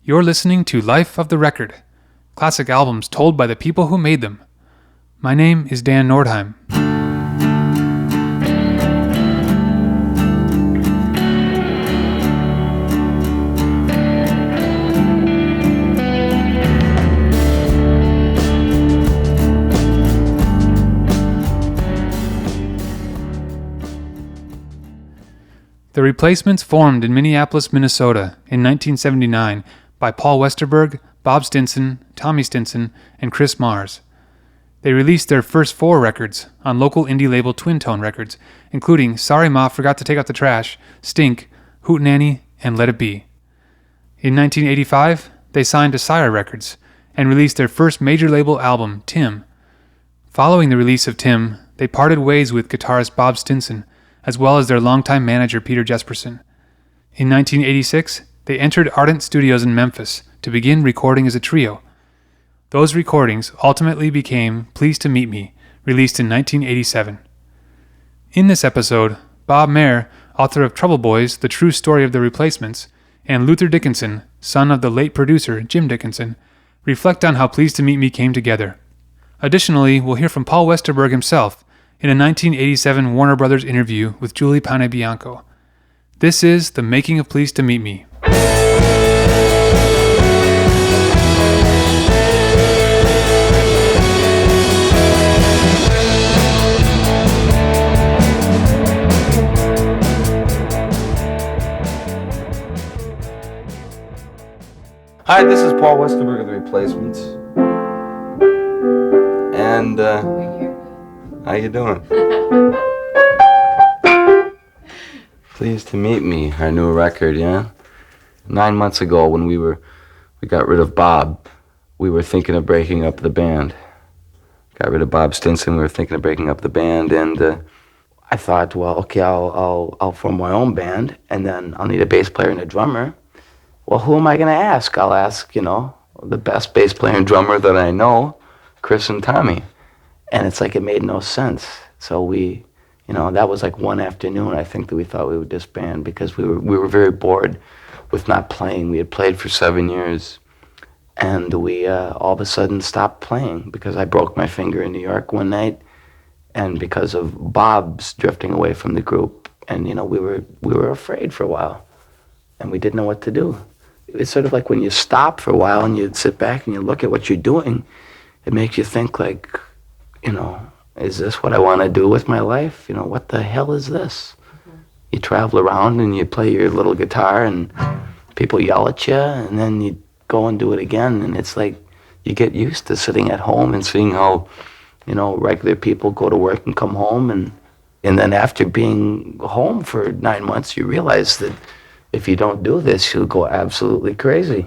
You're listening to Life of the Record, classic albums told by the people who made them. My name is Dan Nordheim. The Replacements formed in Minneapolis, Minnesota in 1979 by Paul Westerberg, Bob Stinson, Tommy Stinson, and Chris Mars. They released their first 4 records on local indie label Twin Tone Records, including Sorry Ma Forgot to Take Out the Trash, Stink, Hootenanny, and Let It Be. In 1985, they signed to Sire Records and released their first major label album, Tim. Following the release of Tim, they parted ways with guitarist Bob Stinson, as well as their longtime manager Peter Jesperson. In 1986, they entered Ardent Studios in Memphis to begin recording as a trio. Those recordings ultimately became Pleased to Meet Me, released in 1987. In this episode, Bob Mehr, author of Trouble Boys, The True Story of the Replacements, and Luther Dickinson, son of the late producer Jim Dickinson, reflect on how Pleased to Meet Me came together. Additionally, we'll hear from Paul Westerberg himself in a 1987 Warner Brothers interview with Julie Panebianco. This is The Making of Pleased to Meet Me. Hi, this is Paul Westerberg of The Replacements. And, how you doing? Pleased to Meet Me, our new record, yeah? 9 months ago when we got rid of Bob, we were thinking of breaking up the band. Got rid of Bob Stinson, we were thinking of breaking up the band, and I thought, well, okay, I'll form my own band, and then I'll need a bass player and a drummer. Well, who am I going to ask? I'll ask, the best bass player and drummer that I know, Chris and Tommy. And it's like it made no sense. So we, that was like one afternoon, I think, that we thought we would disband because we were very bored with not playing. We had played for 7 years, and we all of a sudden stopped playing because I broke my finger in New York one night, and because of Bob's drifting away from the group. And, we were afraid for a while, and we didn't know what to do. It's sort of like when you stop for a while and you sit back and you look at what you're doing, it makes you think like, is this what I want to do with my life? What the hell is this? Mm-hmm. You travel around and you play your little guitar and people yell at you, and then you go and do it again, and it's like you get used to sitting at home and seeing how, regular people go to work and come home, and then after being home for 9 months, you realize that if you don't do this, you'll go absolutely crazy.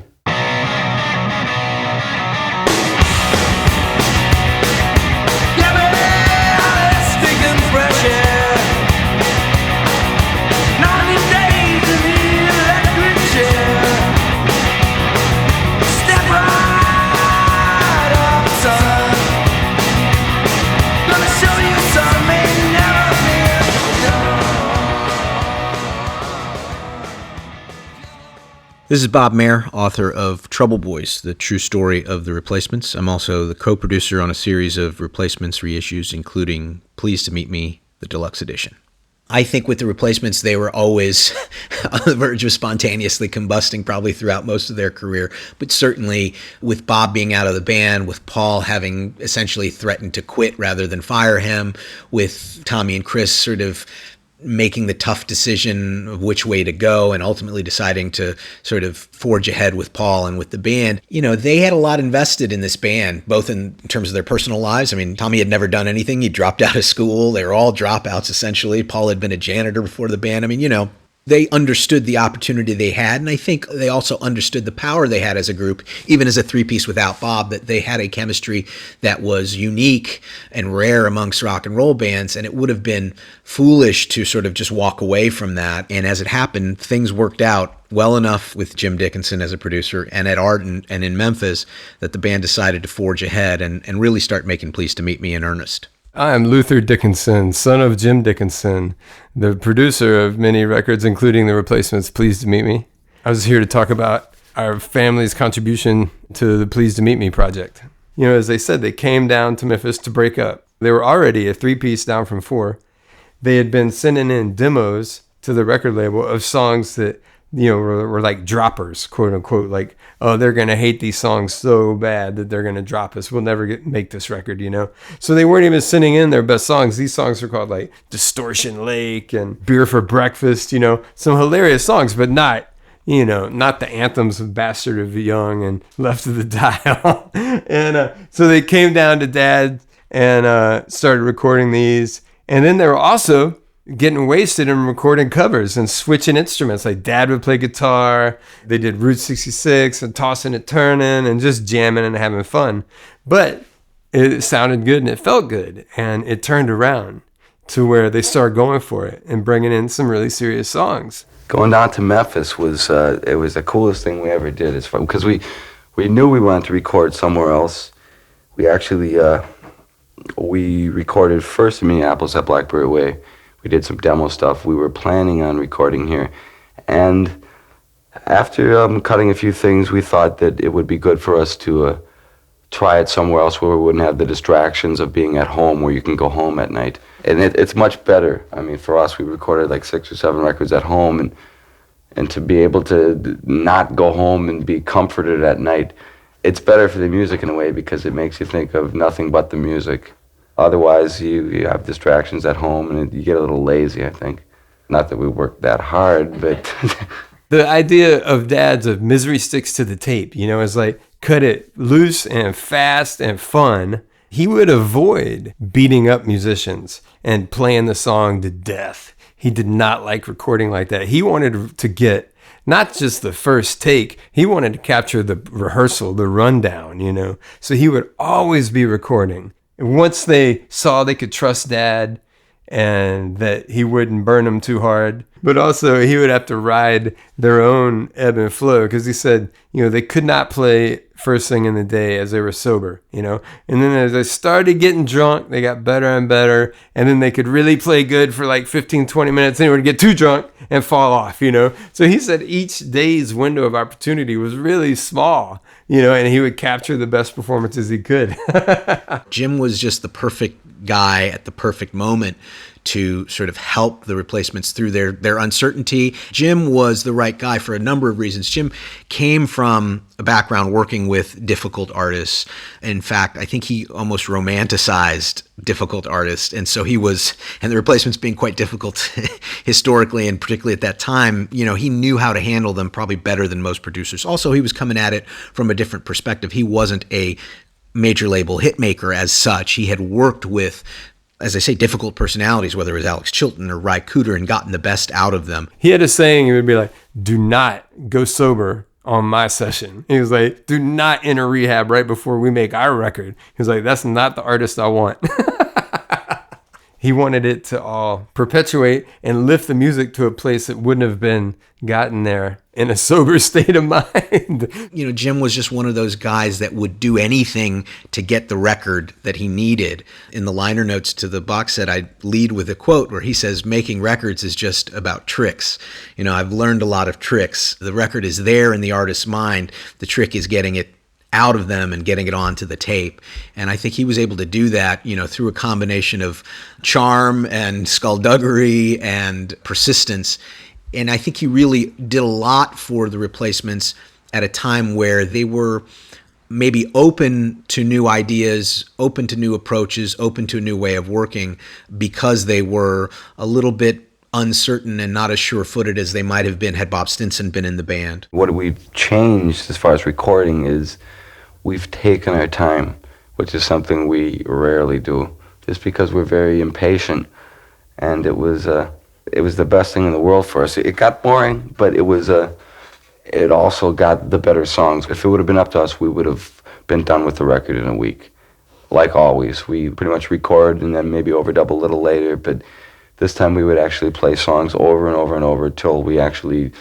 This is Bob Mehr, author of Trouble Boys, The True Story of the Replacements. I'm also the co-producer on a series of Replacements reissues, including Pleased to Meet Me, the Deluxe Edition. I think with the Replacements, they were always on the verge of spontaneously combusting probably throughout most of their career. But certainly with Bob being out of the band, with Paul having essentially threatened to quit rather than fire him, with Tommy and Chris sort of making the tough decision of which way to go and ultimately deciding to sort of forge ahead with Paul and with the band. They had a lot invested in this band, both in terms of their personal lives. I mean, Tommy had never done anything. He dropped out of school. They were all dropouts, essentially. Paul had been a janitor before the band. I mean, they understood the opportunity they had, and I think they also understood the power they had as a group, even as a three-piece without Bob, that they had a chemistry that was unique and rare amongst rock and roll bands, and it would have been foolish to sort of just walk away from that. And as it happened, things worked out well enough with Jim Dickinson as a producer and at Ardent and in Memphis that the band decided to forge ahead and really start making Pleased to Meet Me in earnest. I am Luther Dickinson, son of Jim Dickinson, the producer of many records, including The Replacements' Pleased to Meet Me. I was here to talk about our family's contribution to the Pleased to Meet Me project. You know, as they said, they came down to Memphis to break up. They were already a 3-piece down from 4. They had been sending in demos to the record label of songs that, you know, were like droppers, quote unquote, like, oh, they're going to hate these songs so bad that they're going to drop us. We'll never make this record, you know? So they weren't even sending in their best songs. These songs are called like Distortion Lake and Beer for Breakfast, you know, some hilarious songs, but not, you know, not the anthems of Bastard of the Young and Left of the Dial. And so they came down to Dad and started recording these. And then they were also getting wasted and recording covers and switching instruments. Like Dad would play guitar. They did Route 66 and Tossing and Turning and just jamming and having fun. But it sounded good and it felt good. And it turned around to where they started going for it and bringing in some really serious songs. Going down to Memphis was it was the coolest thing we ever did. It's fun because we knew we wanted to record somewhere else. We actually we recorded first in Minneapolis at Blackberry Way. We did some demo stuff. We were planning on recording here. And after cutting a few things, we thought that it would be good for us to try it somewhere else where we wouldn't have the distractions of being at home, where you can go home at night. And it's much better. I mean, for us, we recorded like 6 or 7 records at home, and to be able to not go home and be comforted at night, it's better for the music in a way because it makes you think of nothing but the music. Otherwise, you have distractions at home and you get a little lazy, I think. Not that we work that hard, but... The idea of Dad's of misery sticks to the tape, you know, is like cut it loose and fast and fun. He would avoid beating up musicians and playing the song to death. He did not like recording like that. He wanted to get not just the first take, he wanted to capture the rehearsal, the rundown, you know. So he would always be recording. And once they saw they could trust Dad and that he wouldn't burn them too hard, but also he would have to ride their own ebb and flow because he said, you know, they could not play first thing in the day as they were sober, you know. And then as they started getting drunk, they got better and better. And then they could really play good for like 15, 20 minutes. Then they would get too drunk and fall off, you know. So he said each day's window of opportunity was really small, you know, and he would capture the best performances he could. Jim was just the perfect guy at the perfect moment to sort of help the Replacements through their uncertainty. Jim was the right guy for a number of reasons. Jim came from a background working with difficult artists. In fact, I think he almost romanticized difficult artists. And so he was, and the Replacements being quite difficult historically and particularly at that time, you know, he knew how to handle them probably better than most producers. Also, he was coming at it from a different perspective. He wasn't a major label hit maker as such. He had worked with, as I say, difficult personalities, whether it was Alex Chilton or Ry Cooder, and gotten the best out of them. He had a saying, he would be like, do not go sober on my session. He was like, do not enter rehab right before we make our record. He was like, that's not the artist I want. He wanted it to all perpetuate and lift the music to a place that wouldn't have been gotten there in a sober state of mind. You know, Jim was just one of those guys that would do anything to get the record that he needed. In the liner notes to the box set, I lead with a quote where he says, making records is just about tricks. You know, I've learned a lot of tricks. The record is there in the artist's mind. The trick is getting it out of them and getting it onto the tape. And I think he was able to do that, you know, through a combination of charm and skullduggery and persistence. And I think he really did a lot for the Replacements at a time where they were maybe open to new ideas, open to new approaches, open to a new way of working, because they were a little bit uncertain and not as sure-footed as they might have been had Bob Stinson been in the band. What we've changed as far as recording is we've taken our time, which is something we rarely do, just because we're very impatient. And it was the best thing in the world for us. It got boring, but it also got the better songs. If it would have been up to us, we would have been done with the record in a week. Like always, we pretty much record and then maybe overdub a little later, but this time we would actually play songs over and over and over till we actually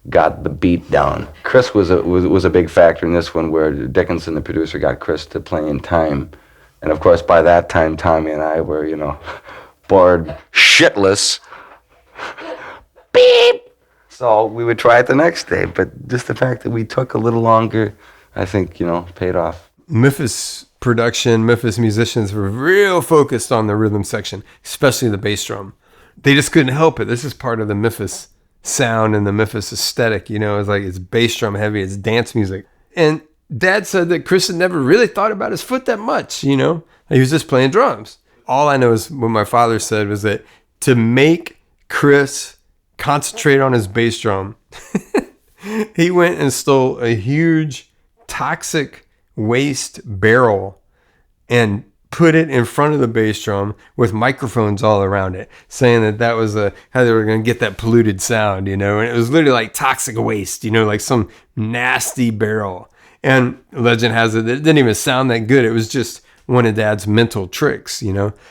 got the beat down. Chris was a big factor in this one, where Dickinson, the producer, got Chris to play in time. And of course, by that time, Tommy and I were, you know, bored shitless. Beep! So we would try it the next day, but just the fact that we took a little longer, I think, paid off. Memphis production, Memphis musicians were real focused on the rhythm section, especially the bass drum. They just couldn't help it. This is part of the Memphis sound and the Memphis aesthetic, it's like it's bass drum heavy, it's dance music. And Dad said that Chris had never really thought about his foot that much, he was just playing drums. All I know is what my father said was that to make Chris concentrate on his bass drum, he went and stole a huge toxic waste barrel and put it in front of the bass drum with microphones all around it, saying that was how they were going to get that polluted sound, and it was literally like toxic waste, like some nasty barrel. And legend has it didn't even sound that good. It was just one of Dad's mental tricks,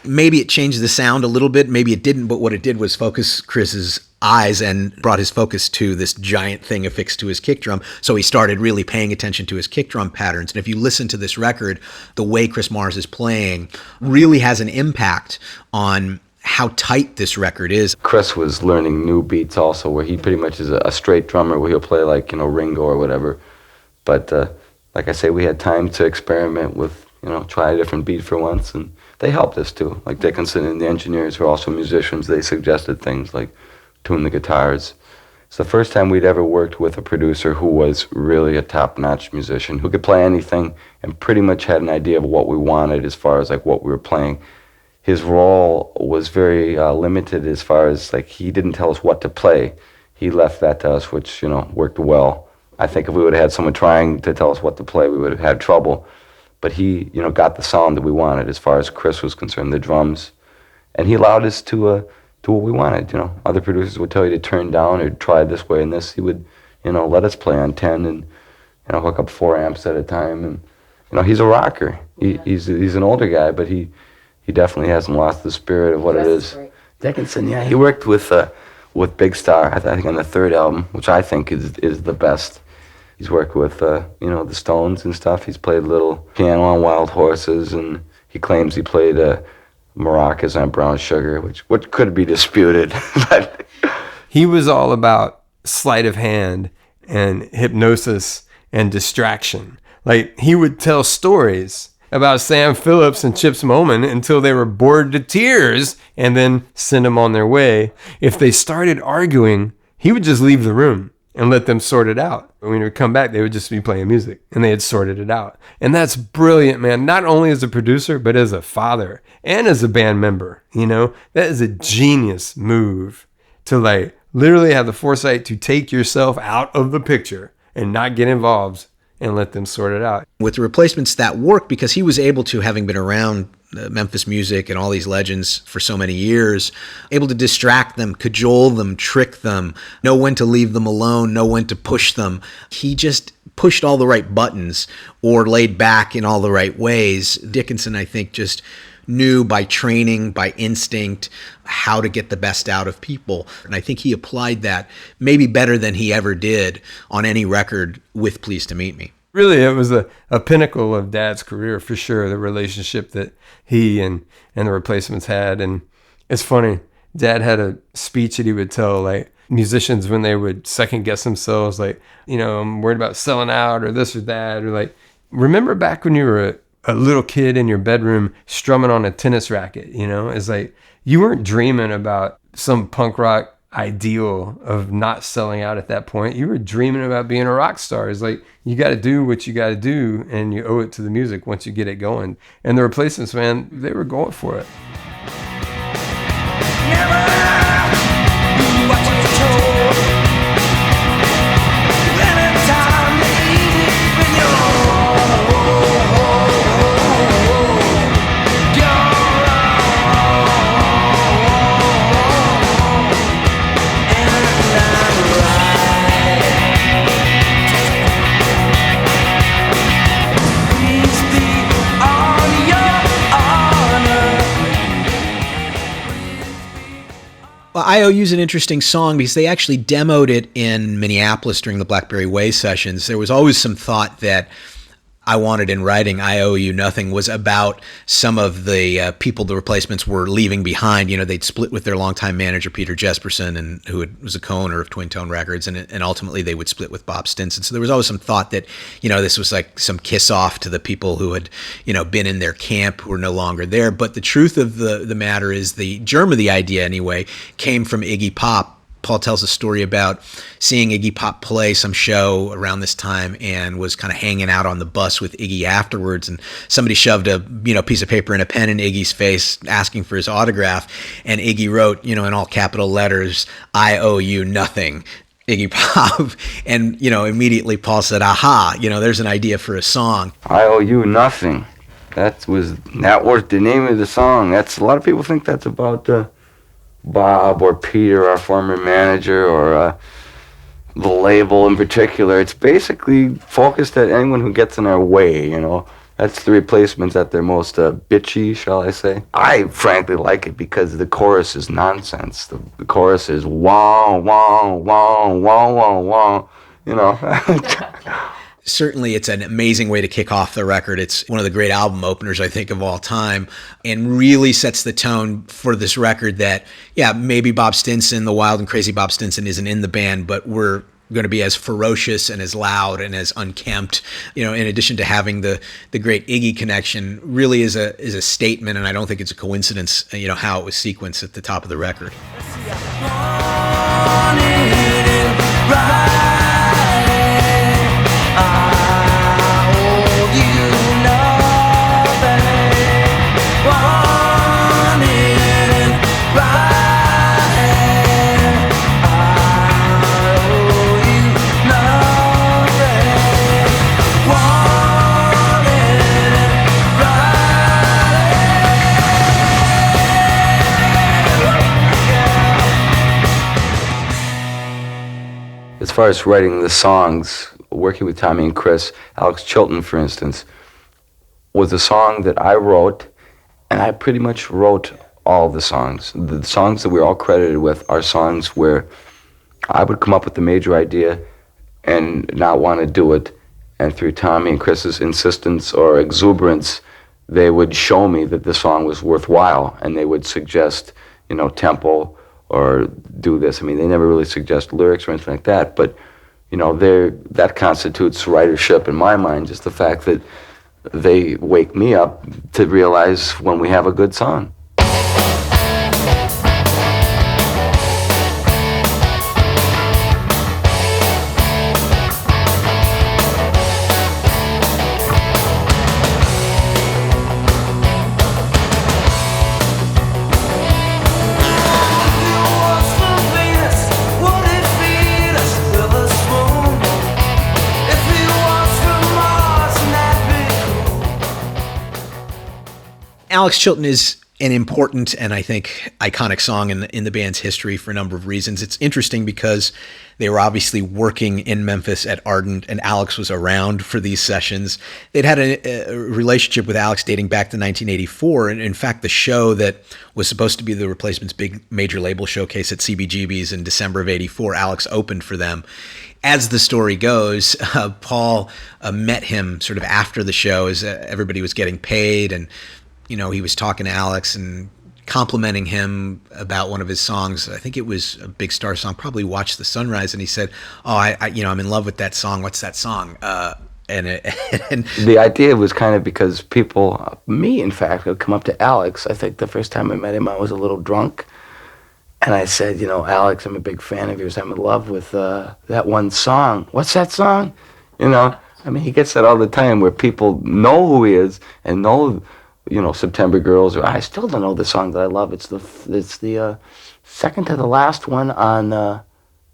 Maybe it changed the sound a little bit. Maybe it didn't, but what it did was focus Chris's eyes and brought his focus to this giant thing affixed to his kick drum. So he started really paying attention to his kick drum patterns. And if you listen to this record, the way Chris Mars is playing really has an impact on how tight this record is. Chris was learning new beats also, where he pretty much is a straight drummer, where he'll play like, Ringo or whatever. But like I say, we had time to experiment with, try a different beat for once, and they helped us too. Like Dickinson and the engineers were also musicians. They suggested things like tune the guitars. It's the first time we'd ever worked with a producer who was really a top-notch musician, who could play anything and pretty much had an idea of what we wanted as far as like what we were playing. His role was very limited as far as like he didn't tell us what to play. He left that to us, which, worked well. I think if we would have had someone trying to tell us what to play, we would have had trouble. But he, got the sound that we wanted as far as Chris was concerned, the drums. And he allowed us to do what we wanted, Other producers would tell you to turn down or try this way and this. He would, let us play on 10 and, hook up 4 amps at a time. And, he's a rocker. He's an older guy, but he definitely hasn't lost the spirit of what it is. Right. Dickinson, yeah, he worked with Big Star, I think on the 3rd album, which I think is the best. He's worked with, the Stones and stuff. He's played a little piano on Wild Horses, and he claims he played maracas on Brown Sugar, which could be disputed. But he was all about sleight of hand and hypnosis and distraction. Like, he would tell stories about Sam Phillips and Chips Moman until they were bored to tears and then send them on their way. If they started arguing, he would just leave the room and let them sort it out. When we would come back, they would just be playing music, and they had sorted it out. And that's brilliant, man. Not only as a producer, but as a father and as a band member, That is a genius move to like literally have the foresight to take yourself out of the picture and not get involved and let them sort it out. With the Replacements, that worked because he was able to, having been around Memphis music and all these legends for so many years, able to distract them, cajole them, trick them, know when to leave them alone, know when to push them. He just pushed all the right buttons or laid back in all the right ways. Dickinson, I think, just knew by training, by instinct, how to get the best out of people. And I think he applied that maybe better than he ever did on any record with Pleased to Meet Me. Really, it was a pinnacle of Dad's career for sure, the relationship that he and the Replacements had. And it's funny, Dad had a speech that he would tell like musicians when they would second guess themselves, like, I'm worried about selling out or this or that, or like, remember back when you were a little kid in your bedroom strumming on a tennis racket, It's like you weren't dreaming about some punk rock ideal of not selling out at that point. You were dreaming about being a rock star. It's like you got to do what you got to do, and you owe it to the music once you get it going. And the Replacements, man, they were going for it. Well, I.O.U. is an interesting song because they actually demoed it in Minneapolis during the Blackberry Way sessions. There was always some thought that I Wanted in Writing, I.O.U. Nothing, was about some of the people the Replacements were leaving behind. You know, they'd split with their longtime manager, Peter Jesperson, and was a co-owner of Twin Tone Records, and ultimately they would split with Bob Stinson. So there was always some thought that, you know, this was like some kiss-off to the people who had, you know, been in their camp who were no longer there. But the truth of the matter is, the germ of the idea, anyway, came from Iggy Pop. Paul tells a story about seeing Iggy Pop play some show around this time and was kind of hanging out on the bus with Iggy afterwards, and somebody shoved a piece of paper and a pen in Iggy's face asking for his autograph, and Iggy wrote, you know, in all capital letters, "I owe you nothing, Iggy Pop." And, you know, immediately Paul said, aha, you know, there's an idea for a song. I owe you nothing. That was the name of the song. That's, a lot of people think that's about Bob or Peter, our former manager, or the label in particular. It's basically focused at anyone who gets in our way, you know. That's the Replacements at their most bitchy, shall I say. I frankly like it because the chorus is nonsense. The chorus is wah, wah, wah, wah, wah, wah, you know. Certainly, it's an amazing way to kick off the record. It's one of the great album openers, I think, of all time, and really sets the tone for this record that, yeah, maybe Bob Stinson, the wild and crazy Bob Stinson, isn't in the band, but we're going to be as ferocious and as loud and as unkempt, you know, in addition to having the great Iggy connection, really is a statement, and I don't think it's a coincidence, you know, how it was sequenced at the top of the record. As far as writing the songs, working with Tommy and Chris, Alex Chilton, for instance, was a song that I wrote, and I pretty much wrote all the songs. The songs that we're all credited with are songs where I would come up with the major idea and not want to do it, and through Tommy and Chris's insistence or exuberance, they would show me that the song was worthwhile, and they would suggest, you know, tempo, or do this. I mean, they never really suggest lyrics or anything like that, but, you know, that constitutes writership in my mind, just the fact that they wake me up to realize when we have a good song. Alex Chilton is an important and I think iconic song in the band's history for a number of reasons. It's interesting because they were obviously working in Memphis at Ardent, and Alex was around for these sessions. They'd had a relationship with Alex dating back to 1984, and in fact, the show that was supposed to be the Replacements' big major label showcase at CBGB's in December of '84, Alex opened for them. As the story goes, Paul met him sort of after the show as everybody was getting paid, and you know, he was talking to Alex and complimenting him about one of his songs. I think it was a Big Star song, probably Watch the Sunrise. And he said, "Oh, I'm in love with that song. What's that song?" And the idea was kind of because people, me in fact, would come up to Alex. I think the first time I met him, I was a little drunk. And I said, you know, "Alex, I'm a big fan of yours. I'm in love with that one song. What's that song?" You know, I mean, he gets that all the time where people know who he is and know, you know, September Girls, or I still don't know the song that I love. It's the second to the last one on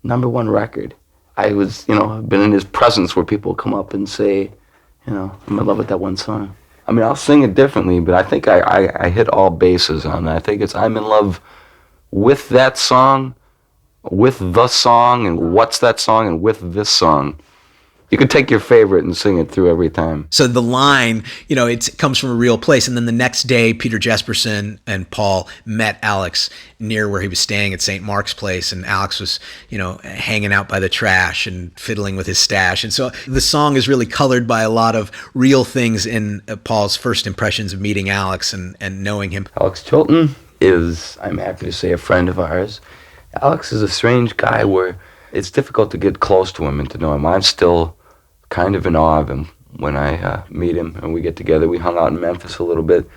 #1 record. I was, you know, I've been in his presence where people come up and say, you know, I'm in love with that one song. I mean, I'll sing it differently, but I think I hit all bases on that. I think it's I'm in love with that song, with the song, and what's that song, and with this song. You could take your favorite and sing it through every time. So the line, it comes from a real place. And then the next day, Peter Jesperson and Paul met Alex near where he was staying at St. Mark's Place. And Alex was, hanging out by the trash and fiddling with his stash. And so the song is really colored by a lot of real things in Paul's first impressions of meeting Alex and knowing him. Alex Chilton is, I'm happy to say, a friend of ours. Alex is a strange guy where it's difficult to get close to him and to know him. I'm still kind of in awe of him when I meet him and we get together. We hung out in Memphis a little bit,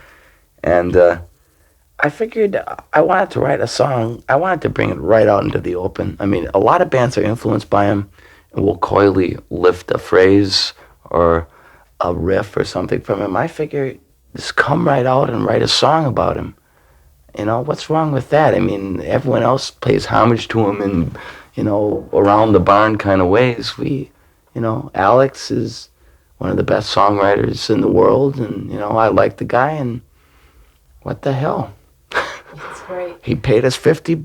and I figured I wanted to write a song. I wanted to bring it right out into the open. I mean, a lot of bands are influenced by him and will coyly lift a phrase or a riff or something from him. I figured just come right out and write a song about him. What's wrong with that? I mean, everyone else pays homage to him in, around the barn kind of ways. Alex is one of the best songwriters in the world, and, I like the guy, and what the hell? That's great. He paid us $50.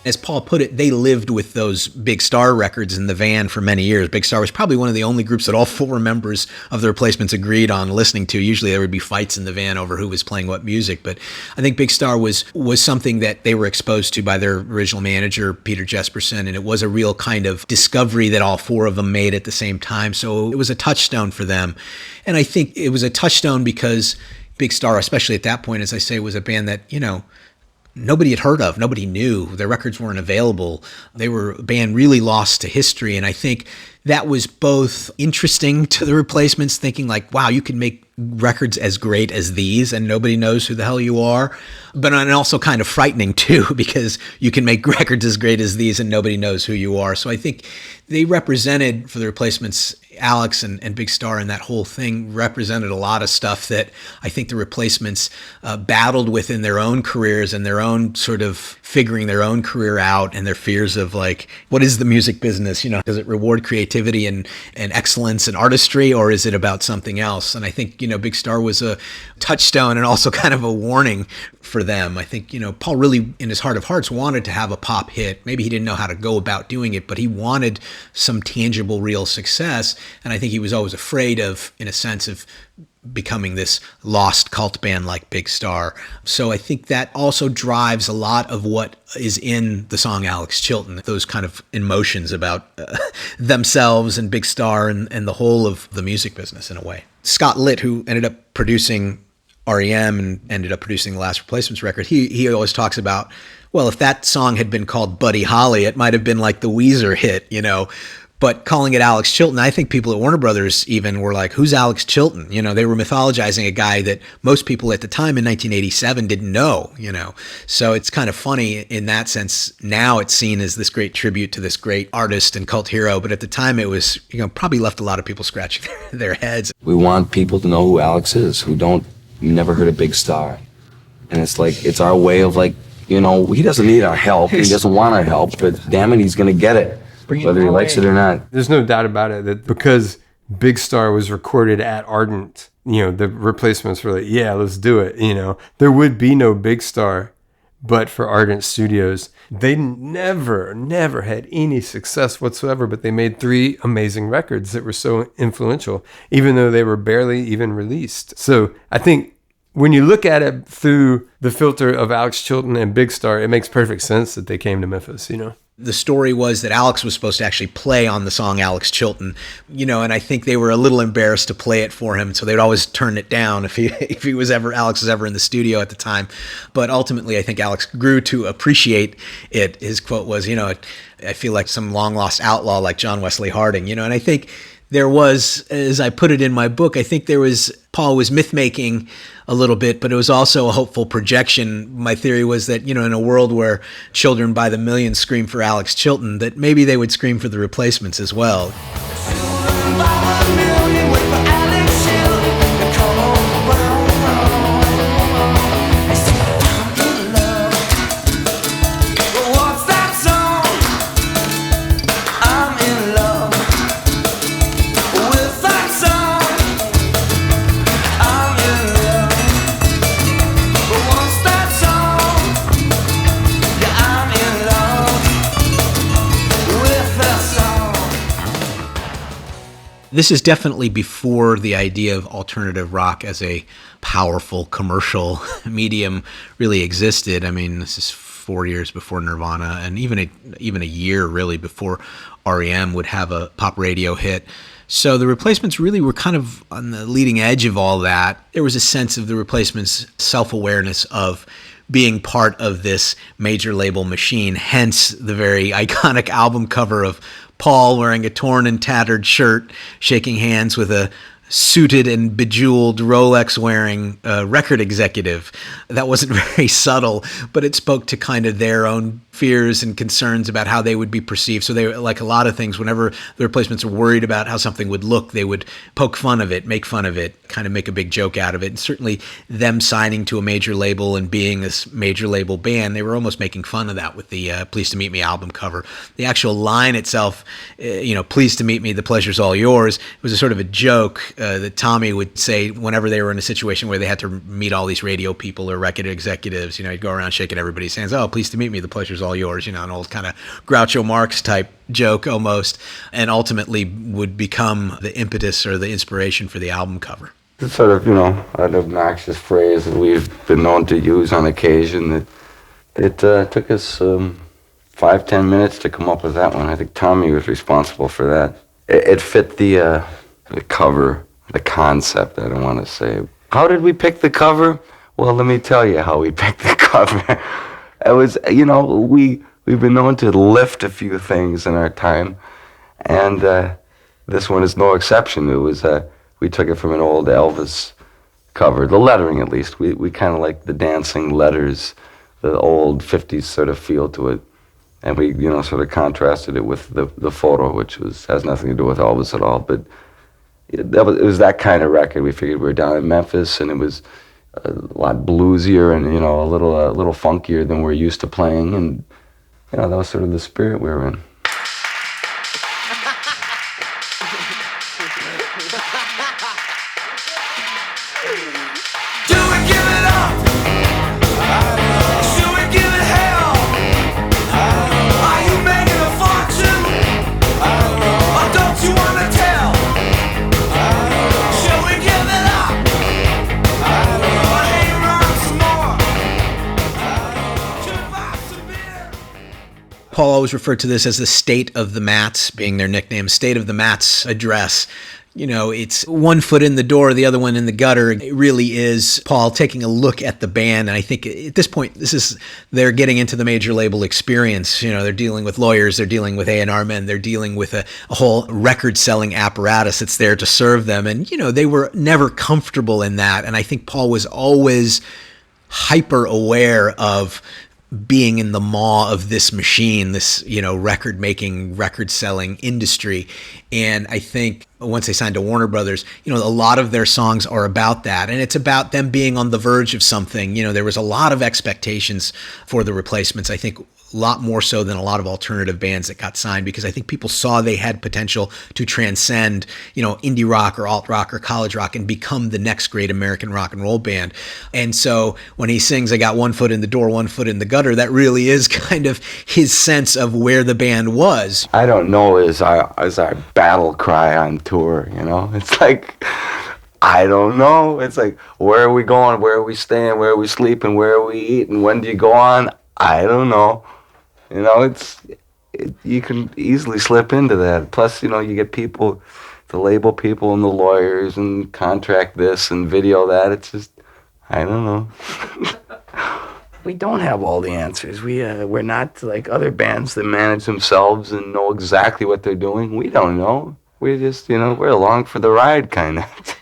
As Paul put it, they lived with those Big Star records in the van for many years. Big Star was probably one of the only groups that all four members of the Replacements agreed on listening to. Usually there would be fights in the van over who was playing what music, but I think Big Star was something that they were exposed to by their original manager, Peter Jesperson, and it was a real kind of discovery that all four of them made at the same time. So it was a touchstone for them. And I think it was a touchstone because Big Star, especially at that point, as I say, was a band that, nobody had heard of, nobody knew, their records weren't available. They were a band really lost to history. And I think that was both interesting to the Replacements, thinking like, wow, you can make records as great as these and nobody knows who the hell you are. But and also kind of frightening too, because you can make records as great as these and nobody knows who you are. So I think they represented, for the Replacements, Alex and Big Star and that whole thing represented a lot of stuff that I think the Replacements battled with in their own careers and their own sort of figuring their own career out and their fears of like, what is the music business? Does it reward creativity and excellence and artistry, or is it about something else? And I think, Big Star was a touchstone and also kind of a warning for them. I think, Paul really, in his heart of hearts, wanted to have a pop hit. Maybe he didn't know how to go about doing it, but he wanted some tangible, real success. And I think he was always afraid of, in a sense, of becoming this lost cult band like Big Star. So I think that also drives a lot of what is in the song Alex Chilton, those kind of emotions about themselves and Big Star and the whole of the music business in a way. Scott Litt, who ended up producing REM and ended up producing the last Replacements record, he always talks about, well, if that song had been called Buddy Holly, it might have been like the Weezer hit, But calling it Alex Chilton, I think people at Warner Brothers even were like, who's Alex Chilton? They were mythologizing a guy that most people at the time in 1987 didn't know, So it's kind of funny in that sense. Now it's seen as this great tribute to this great artist and cult hero. But at the time it was, probably left a lot of people scratching their heads. We want people to know who Alex is, who never heard of Big Star. And it's like, it's our way of like, he doesn't need our help. He doesn't want our help, but damn it, he's going to get it. Whether he likes it or not. There's no doubt about it that because Big Star was recorded at Ardent, the Replacements were like, yeah, let's do it. There would be no Big Star but for Ardent Studios. They never had any success whatsoever, but they made 3 amazing records that were so influential, even though they were barely even released. So I think when you look at it through the filter of Alex Chilton and Big Star, it makes perfect sense that they came to Memphis, The story was that Alex was supposed to actually play on the song Alex Chilton, and I think they were a little embarrassed to play it for him, so they'd always turn it down if Alex was ever in the studio at the time. But ultimately, I think Alex grew to appreciate it. His quote was, I feel like some long lost outlaw like John Wesley Harding, and I think there was, as I put it in my book, I think Paul was myth-making a little bit, but it was also a hopeful projection. My theory was that, in a world where children by the millions scream for Alex Chilton, that maybe they would scream for the Replacements as well. This is definitely before the idea of alternative rock as a powerful commercial medium really existed. I mean, this is 4 years before Nirvana, and even a year really before REM would have a pop radio hit. So the Replacements really were kind of on the leading edge of all that. There was a sense of the Replacements' self-awareness of being part of this major label machine, hence the very iconic album cover of Paul wearing a torn and tattered shirt, shaking hands with a suited and bejeweled Rolex-wearing record executive. That wasn't very subtle, but it spoke to kind of their own fears and concerns about how they would be perceived. So they, like a lot of things, whenever the Replacements were worried about how something would look, they would poke fun of it, make fun of it, kind of make a big joke out of it. And certainly them signing to a major label and being this major label band, they were almost making fun of that with the Pleased to Meet Me album cover. The actual line itself, Pleased to meet me, the pleasure's all yours, it was a sort of a joke that Tommy would say whenever they were in a situation where they had to meet all these radio people or record executives. He'd go around shaking everybody's hands. Oh, pleased to meet me, the pleasure's all yours. An old kind of Groucho Marx type joke almost, and ultimately would become the impetus or the inspiration for the album cover. It's sort of, an obnoxious phrase that we've been known to use on occasion. It took us 5-10 minutes to come up with that one. I think Tommy was responsible for that. It fit the cover, the concept, I don't want to say. How did we pick the cover? Well, let me tell you how we picked the cover. It was, we've been known to lift a few things in our time, and this one is no exception. It was, we took it from an old Elvis cover, the lettering at least. We kind of like the dancing letters, the old 50s sort of feel to it. And we, sort of contrasted it with the photo, which has nothing to do with Elvis at all. But it was that kind of record. We figured we were down in Memphis, and it was a lot bluesier and, a little funkier than we're used to playing. And, that was sort of the spirit we were in. Paul always referred to this as the State of the Mats, being their nickname, State of the Mats address. It's one foot in the door, the other one in the gutter. It really is Paul taking a look at the band. And I think at this point, they're getting into the major label experience. They're dealing with lawyers, they're dealing with A&R men, they're dealing with a whole record selling apparatus that's there to serve them. And, they were never comfortable in that. And I think Paul was always hyper aware of being in the maw of this machine, this, record-making, record-selling industry. And I think once they signed to Warner Brothers, a lot of their songs are about that. And it's about them being on the verge of something. There was a lot of expectations for the Replacements. I think a lot more so than a lot of alternative bands that got signed, because I think people saw they had potential to transcend, indie rock or alt rock or college rock and become the next great American rock and roll band. And so when he sings, I got one foot in the door, one foot in the gutter, that really is kind of his sense of where the band was. I don't know is our battle cry on tour, It's like, I don't know. It's like, where are we going? Where are we staying? Where are we sleeping? Where are we eating? When do you go on? I don't know. You can easily slip into that. Plus, you get people, the label people and the lawyers and contract this and video that. It's just, I don't know. We don't have all the answers. We're not like other bands that manage themselves and know exactly what they're doing. We don't know. We just, we're along for the ride, kind of.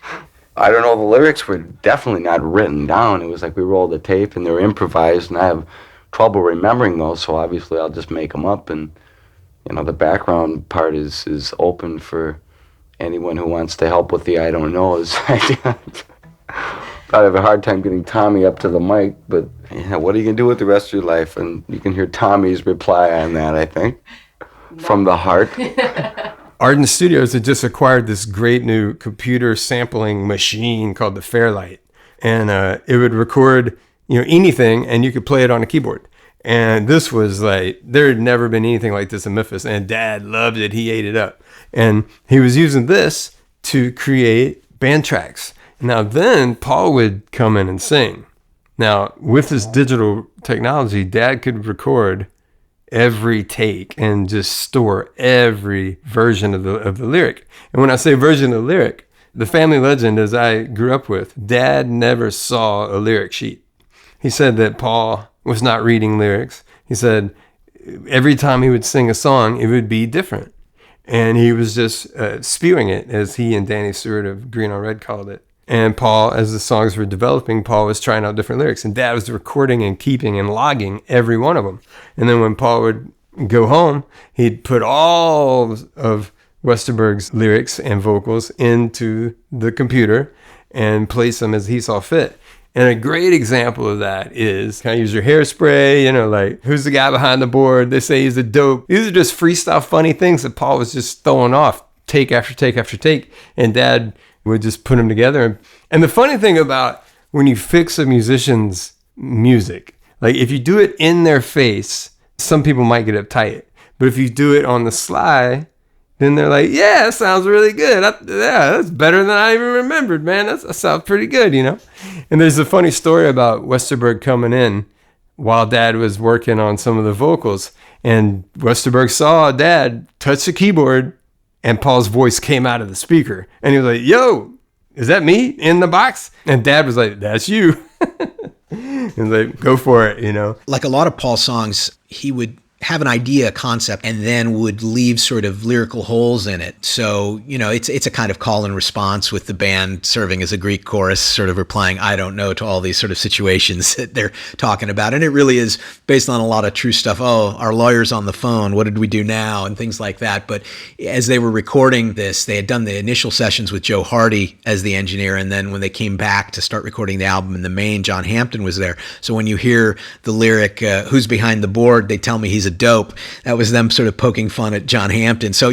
I don't know, the lyrics were definitely not written down. It was like we rolled a tape and they were improvised, and I have trouble remembering those, so obviously I'll just make them up. And, the background part is open for anyone who wants to help with the I don't knows. Probably have a hard time getting Tommy up to the mic, but what are you going to do with the rest of your life? And you can hear Tommy's reply on that, I think, from the heart. Ardent Studios had just acquired this great new computer sampling machine called the Fairlight. And it would record, anything, and you could play it on a keyboard. And this was like, there had never been anything like this in Memphis. And Dad loved it. He ate it up. And he was using this to create band tracks. Now then, Paul would come in and sing. Now, with this digital technology, Dad could record every take and just store every version of the lyric. And when I say version of the lyric, the family legend, as I grew up with, Dad never saw a lyric sheet. He said that Paul was not reading lyrics. He said every time he would sing a song, it would be different. And he was just spewing it, as he and Danny Stewart of Green on Red called it. And Paul, as the songs were developing, Paul was trying out different lyrics. And Dad was recording and keeping and logging every one of them. And then when Paul would go home, he'd put all of Westerberg's lyrics and vocals into the computer and place them as he saw fit. And a great example of that is, can I use your hairspray? Like, who's the guy behind the board? They say he's a dope. These are just freestyle funny things that Paul was just throwing off take after take after take. And Dad would just put them together. And the funny thing about when you fix a musician's music, like if you do it in their face, some people might get uptight. But if you do it on the sly, then they're like, yeah, that sounds really good. That's better than I even remembered, man. That sounds pretty good, And there's a funny story about Westerberg coming in while Dad was working on some of the vocals. And Westerberg saw Dad touch the keyboard, and Paul's voice came out of the speaker. And he was like, yo, is that me in the box? And Dad was like, that's you. He was like, go for it, Like a lot of Paul songs, he would have an idea, a concept, and then would leave sort of lyrical holes in it. So, it's a kind of call and response, with the band serving as a Greek chorus, sort of replying, I don't know, to all these sort of situations that they're talking about. And it really is based on a lot of true stuff. Oh, our lawyer's on the phone. What did we do now? And things like that. But as they were recording this, they had done the initial sessions with Joe Hardy as the engineer. And then when they came back to start recording the album in the main, John Hampton was there. So when you hear the lyric, who's behind the board, they tell me he's a dope. That was them sort of poking fun at John Hampton. So,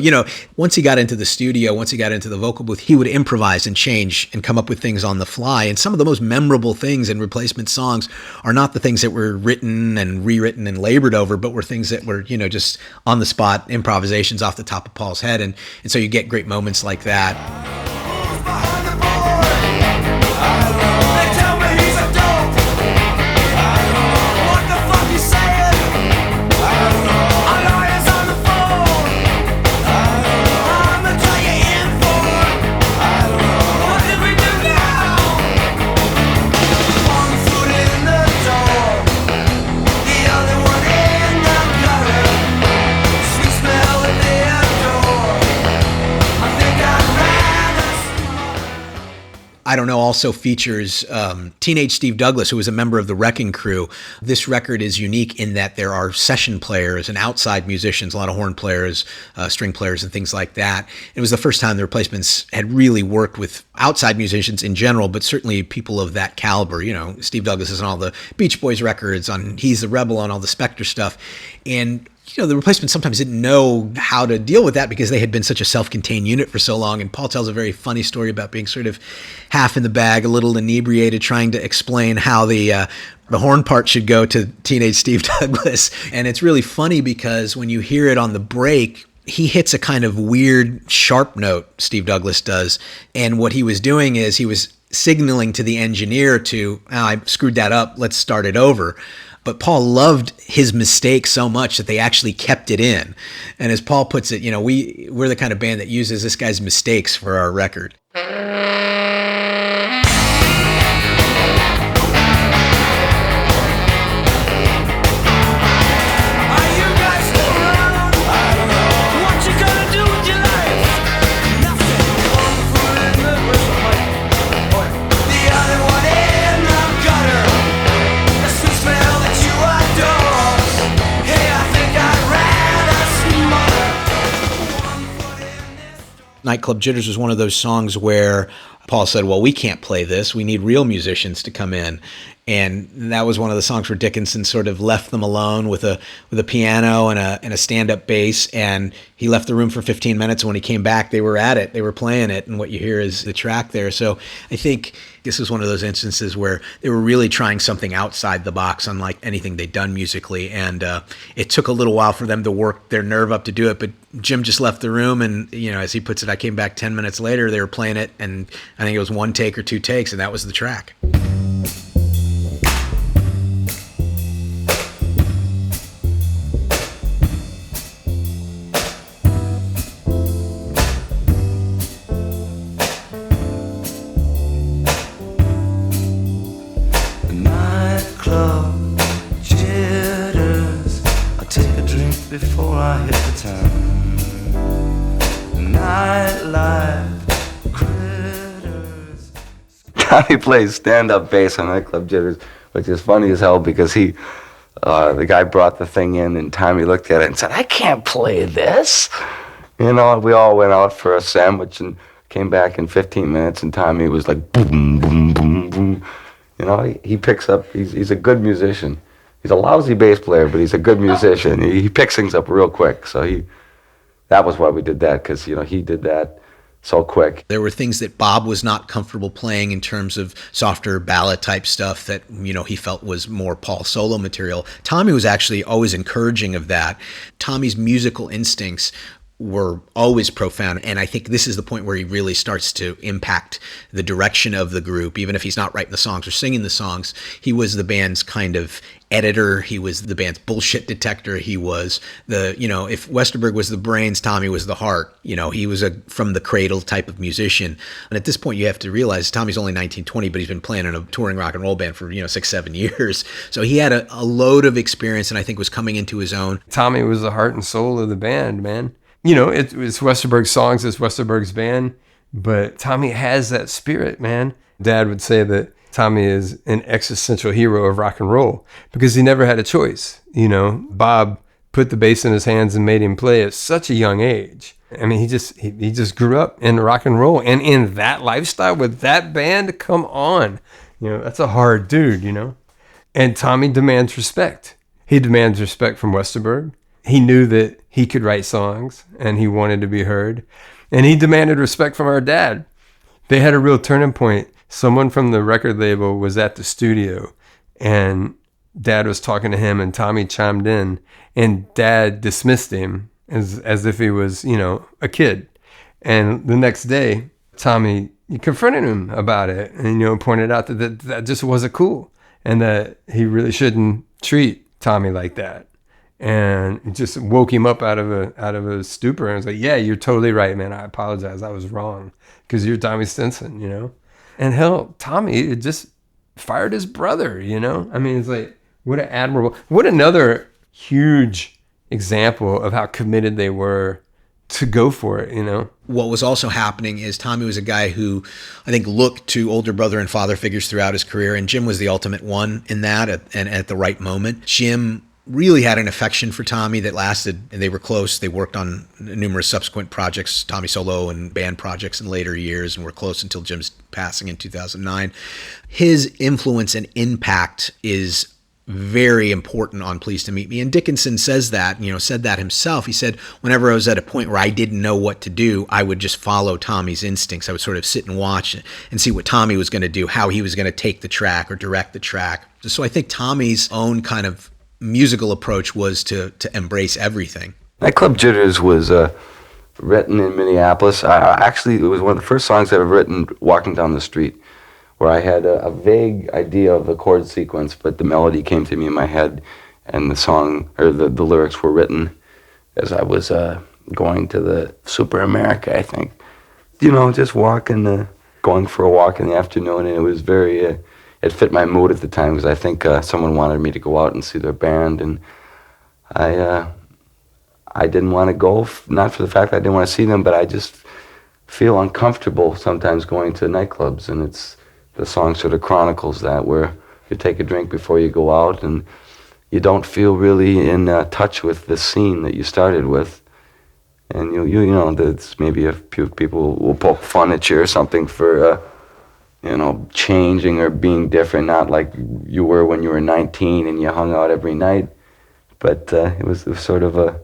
once he got into the studio, once he got into the vocal booth, he would improvise and change and come up with things on the fly. And some of the most memorable things in replacement songs are not the things that were written and rewritten and labored over, but were things that were, just on the spot improvisations off the top of Paul's head. And so you get great moments like that. I Don't Know also features teenage Steve Douglas, who was a member of the Wrecking Crew. This record is unique in that there are session players and outside musicians, a lot of horn players, string players, and things like that. It was the first time the Replacements had really worked with outside musicians in general, but certainly people of that caliber. Steve Douglas is on all the Beach Boys records, on He's the Rebel, on all the Spectre stuff. And the Replacements sometimes didn't know how to deal with that because they had been such a self-contained unit for so long. And Paul tells a very funny story about being sort of half in the bag, a little inebriated, trying to explain how the horn part should go to teenage Steve Douglas. And it's really funny because when you hear it on the break, he hits a kind of weird sharp note, Steve Douglas does. And what he was doing is he was signaling to the engineer to, I screwed that up, let's start it over. But Paul loved his mistake so much that they actually kept it in. And as Paul puts it, we're the kind of band that uses this guy's mistakes for our record. Are you guys still around? I don't know. What you gonna do with your life? Nightclub Jitters was one of those songs where Paul said, well, we can't play this. We need real musicians to come in. And that was one of the songs where Dickinson sort of left them alone with a piano and a stand-up bass. And he left the room for 15 minutes. And when he came back, they were at it. They were playing it. And what you hear is the track there. So I think this was one of those instances where they were really trying something outside the box, unlike anything they'd done musically. And it took a little while for them to work their nerve up to do it. But Jim just left the room. And, as he puts it, I came back 10 minutes later. They were playing it. And I think it was 1 take or 2 takes. And that was the track. Nightclub jitters, I take a drink before I hit the town. Nightlife critters. Tommy plays stand-up bass on Nightclub Jitters, which is funny as hell because the guy brought the thing in and Tommy looked at it and said, I can't play this. We all went out for a sandwich and came back in 15 minutes and Tommy was like, boom, boom, boom, boom. He picks up, he's a good musician. He's a lousy bass player, but he's a good musician. He picks things up real quick. So that was why we did that, because, he did that so quick. There were things that Bob was not comfortable playing in terms of softer ballad type stuff that, he felt was more Paul solo material. Tommy was actually always encouraging of that. Tommy's musical instincts were always profound. And I think this is the point where he really starts to impact the direction of the group. Even if he's not writing the songs or singing the songs, he was the band's kind of editor. He was the band's bullshit detector. He was if Westerberg was the brains, Tommy was the heart. He was a from the cradle type of musician. And at this point, you have to realize Tommy's only 19, 20, but he's been playing in a touring rock and roll band for, 6, 7 years. So he had a load of experience and I think was coming into his own. Tommy was the heart and soul of the band, man. It's Westerberg's songs, it's Westerberg's band, but Tommy has that spirit, man. Dad would say that Tommy is an existential hero of rock and roll because he never had a choice. Bob put the bass in his hands and made him play at such a young age. I mean, he just grew up in rock and roll and in that lifestyle with that band. Come on, that's a hard dude, And Tommy demands respect. He demands respect from Westerberg. He knew that he could write songs and he wanted to be heard. And he demanded respect from our dad. They had a real turning point. Someone from the record label was at the studio and Dad was talking to him and Tommy chimed in and Dad dismissed him as if he was, a kid. And the next day, Tommy confronted him about it and, pointed out that just wasn't cool and that he really shouldn't treat Tommy like that. And it just woke him up out of a stupor and was like, yeah, you're totally right, man. I apologize. I was wrong because you're Tommy Stinson, And hell, Tommy, it just fired his brother, I mean, it's like, what another huge example of how committed they were to go for it, What was also happening is Tommy was a guy who I think looked to older brother and father figures throughout his career. And Jim was the ultimate one in that and at the right moment. Jim really had an affection for Tommy that lasted, and they were close. They worked on numerous subsequent projects, Tommy solo and band projects in later years, and were close until Jim's passing in 2009. His influence and impact is very important on Pleased to Meet Me. And Dickinson says that, said that himself. He said, whenever I was at a point where I didn't know what to do, I would just follow Tommy's instincts. I would sort of sit and watch and see what Tommy was going to do, how he was going to take the track or direct the track. So I think Tommy's own kind of musical approach was to embrace everything. Nightclub Jitters was written in Minneapolis. Actually, it was one of the first songs I've ever written walking down the street, where I had a vague idea of the chord sequence, but the melody came to me in my head, and the song, or the lyrics were written as I was going to the Super America, I think. Just going for a walk in the afternoon, and it was very... it fit my mood at the time because I think someone wanted me to go out and see their band, and I didn't want to go, not for the fact that I didn't want to see them, but I just feel uncomfortable sometimes going to nightclubs, and the song sort of chronicles that, where you take a drink before you go out and you don't feel really in touch with the scene that you started with, And you know, that's maybe a few people will poke fun at you or something for, you know, changing or being different, not like you were when you were 19 and you hung out every night. But it was sort of a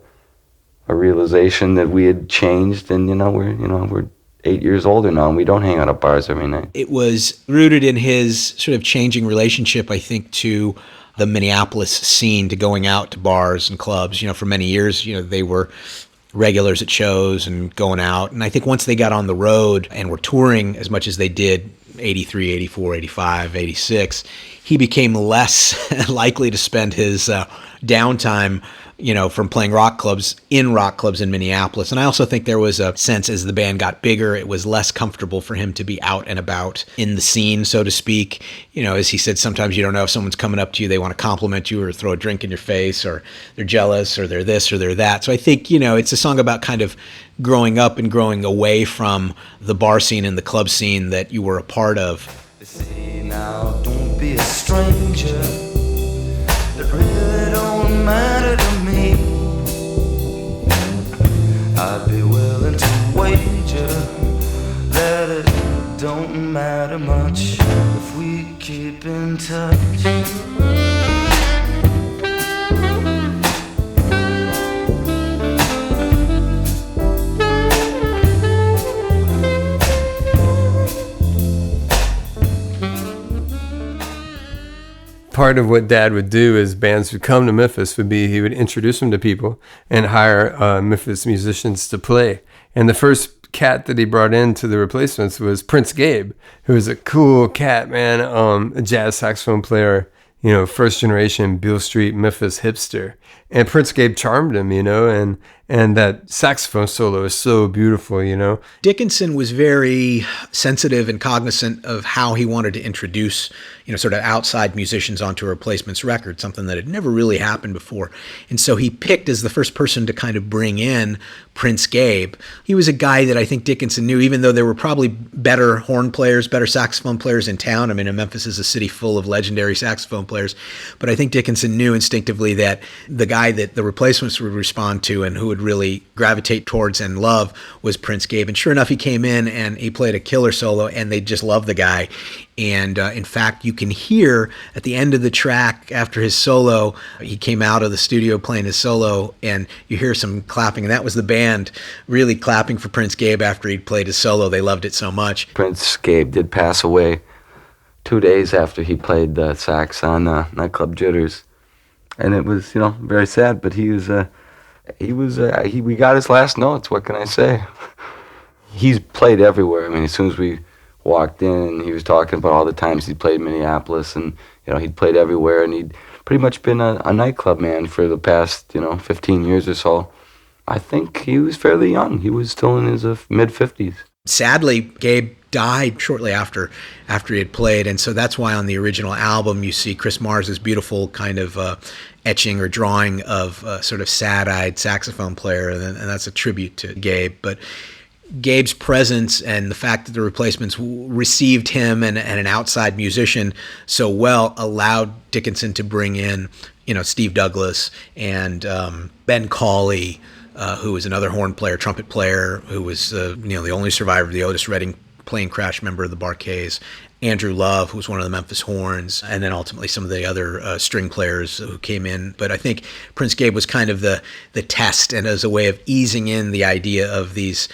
realization that we had changed, and we're 8 years older now, and we don't hang out at bars every night. It was rooted in his sort of changing relationship, I think, to the Minneapolis scene, to going out to bars and clubs. You know, for many years, you know, they were regulars at shows and going out. And I think once they got on the road and were touring as much as they did, 83, 84, 85, 86, he became less likely to spend his downtime, you know, from playing rock clubs in Minneapolis. And I also think there was a sense as the band got bigger, it was less comfortable for him to be out and about in the scene, so to speak. You know, as he said, sometimes you don't know if someone's coming up to you, they want to compliment you or throw a drink in your face, or they're jealous, or they're this or they're that. So I think, you know, it's a song about kind of growing up and growing away from the bar scene and the club scene that you were a part of. They say now, don't be a stranger. It really don't matter to me. I'd be willing to wager that it don't matter much if we keep in touch. Part of what Dad would do as bands would come to Memphis would be he would introduce them to people and hire Memphis musicians to play. And the first cat that he brought into the Replacements was Prince Gabe, who was a cool cat, man, a jazz saxophone player, you know, first generation Beale Street Memphis hipster. And Prince Gabe charmed him, you know, and that saxophone solo is so beautiful, you know. Dickinson was very sensitive and cognizant of how he wanted to introduce, you know, sort of outside musicians onto a Replacements record, something that had never really happened before. And so he picked as the first person to kind of bring in Prince Gabe. He was a guy that I think Dickinson knew, even though there were probably better horn players, better saxophone players in town. I mean, Memphis is a city full of legendary saxophone players. But I think Dickinson knew instinctively that the guy that the Replacements would respond to and who would really gravitate towards and love was Prince Gabe. And sure enough, he came in and he played a killer solo, and they just loved the guy. And in fact, you can hear at the end of the track after his solo, he came out of the studio playing his solo, and you hear some clapping. And that was the band really clapping for Prince Gabe after he'd played his solo. They loved it so much. Prince Gabe did pass away 2 days after he played the sax on Nightclub Jitters. And it was, you know, very sad, but we got his last notes, what can I say? He's played everywhere. I mean, as soon as we walked in, he was talking about all the times he played Minneapolis, and, you know, he'd played everywhere, and he'd pretty much been a nightclub man for the past, 15 years or so. I think he was fairly young. He was still in his mid-50s. Sadly, Gabe died shortly after he had played, and so that's why on the original album you see Chris Mars' beautiful kind of etching or drawing of a sort of sad-eyed saxophone player, and that's a tribute to Gabe. But Gabe's presence and the fact that the Replacements received him and an outside musician so well allowed Dickinson to bring in, Steve Douglas and Ben Cawley, who was another horn player, trumpet player, who was the only survivor of the Otis Redding plane crash member of the Bar-Kays, Andrew Love, who was one of the Memphis Horns, and then ultimately some of the other string players who came in. But I think Prince Gabe was kind of the test, and as a way of easing in the idea of these,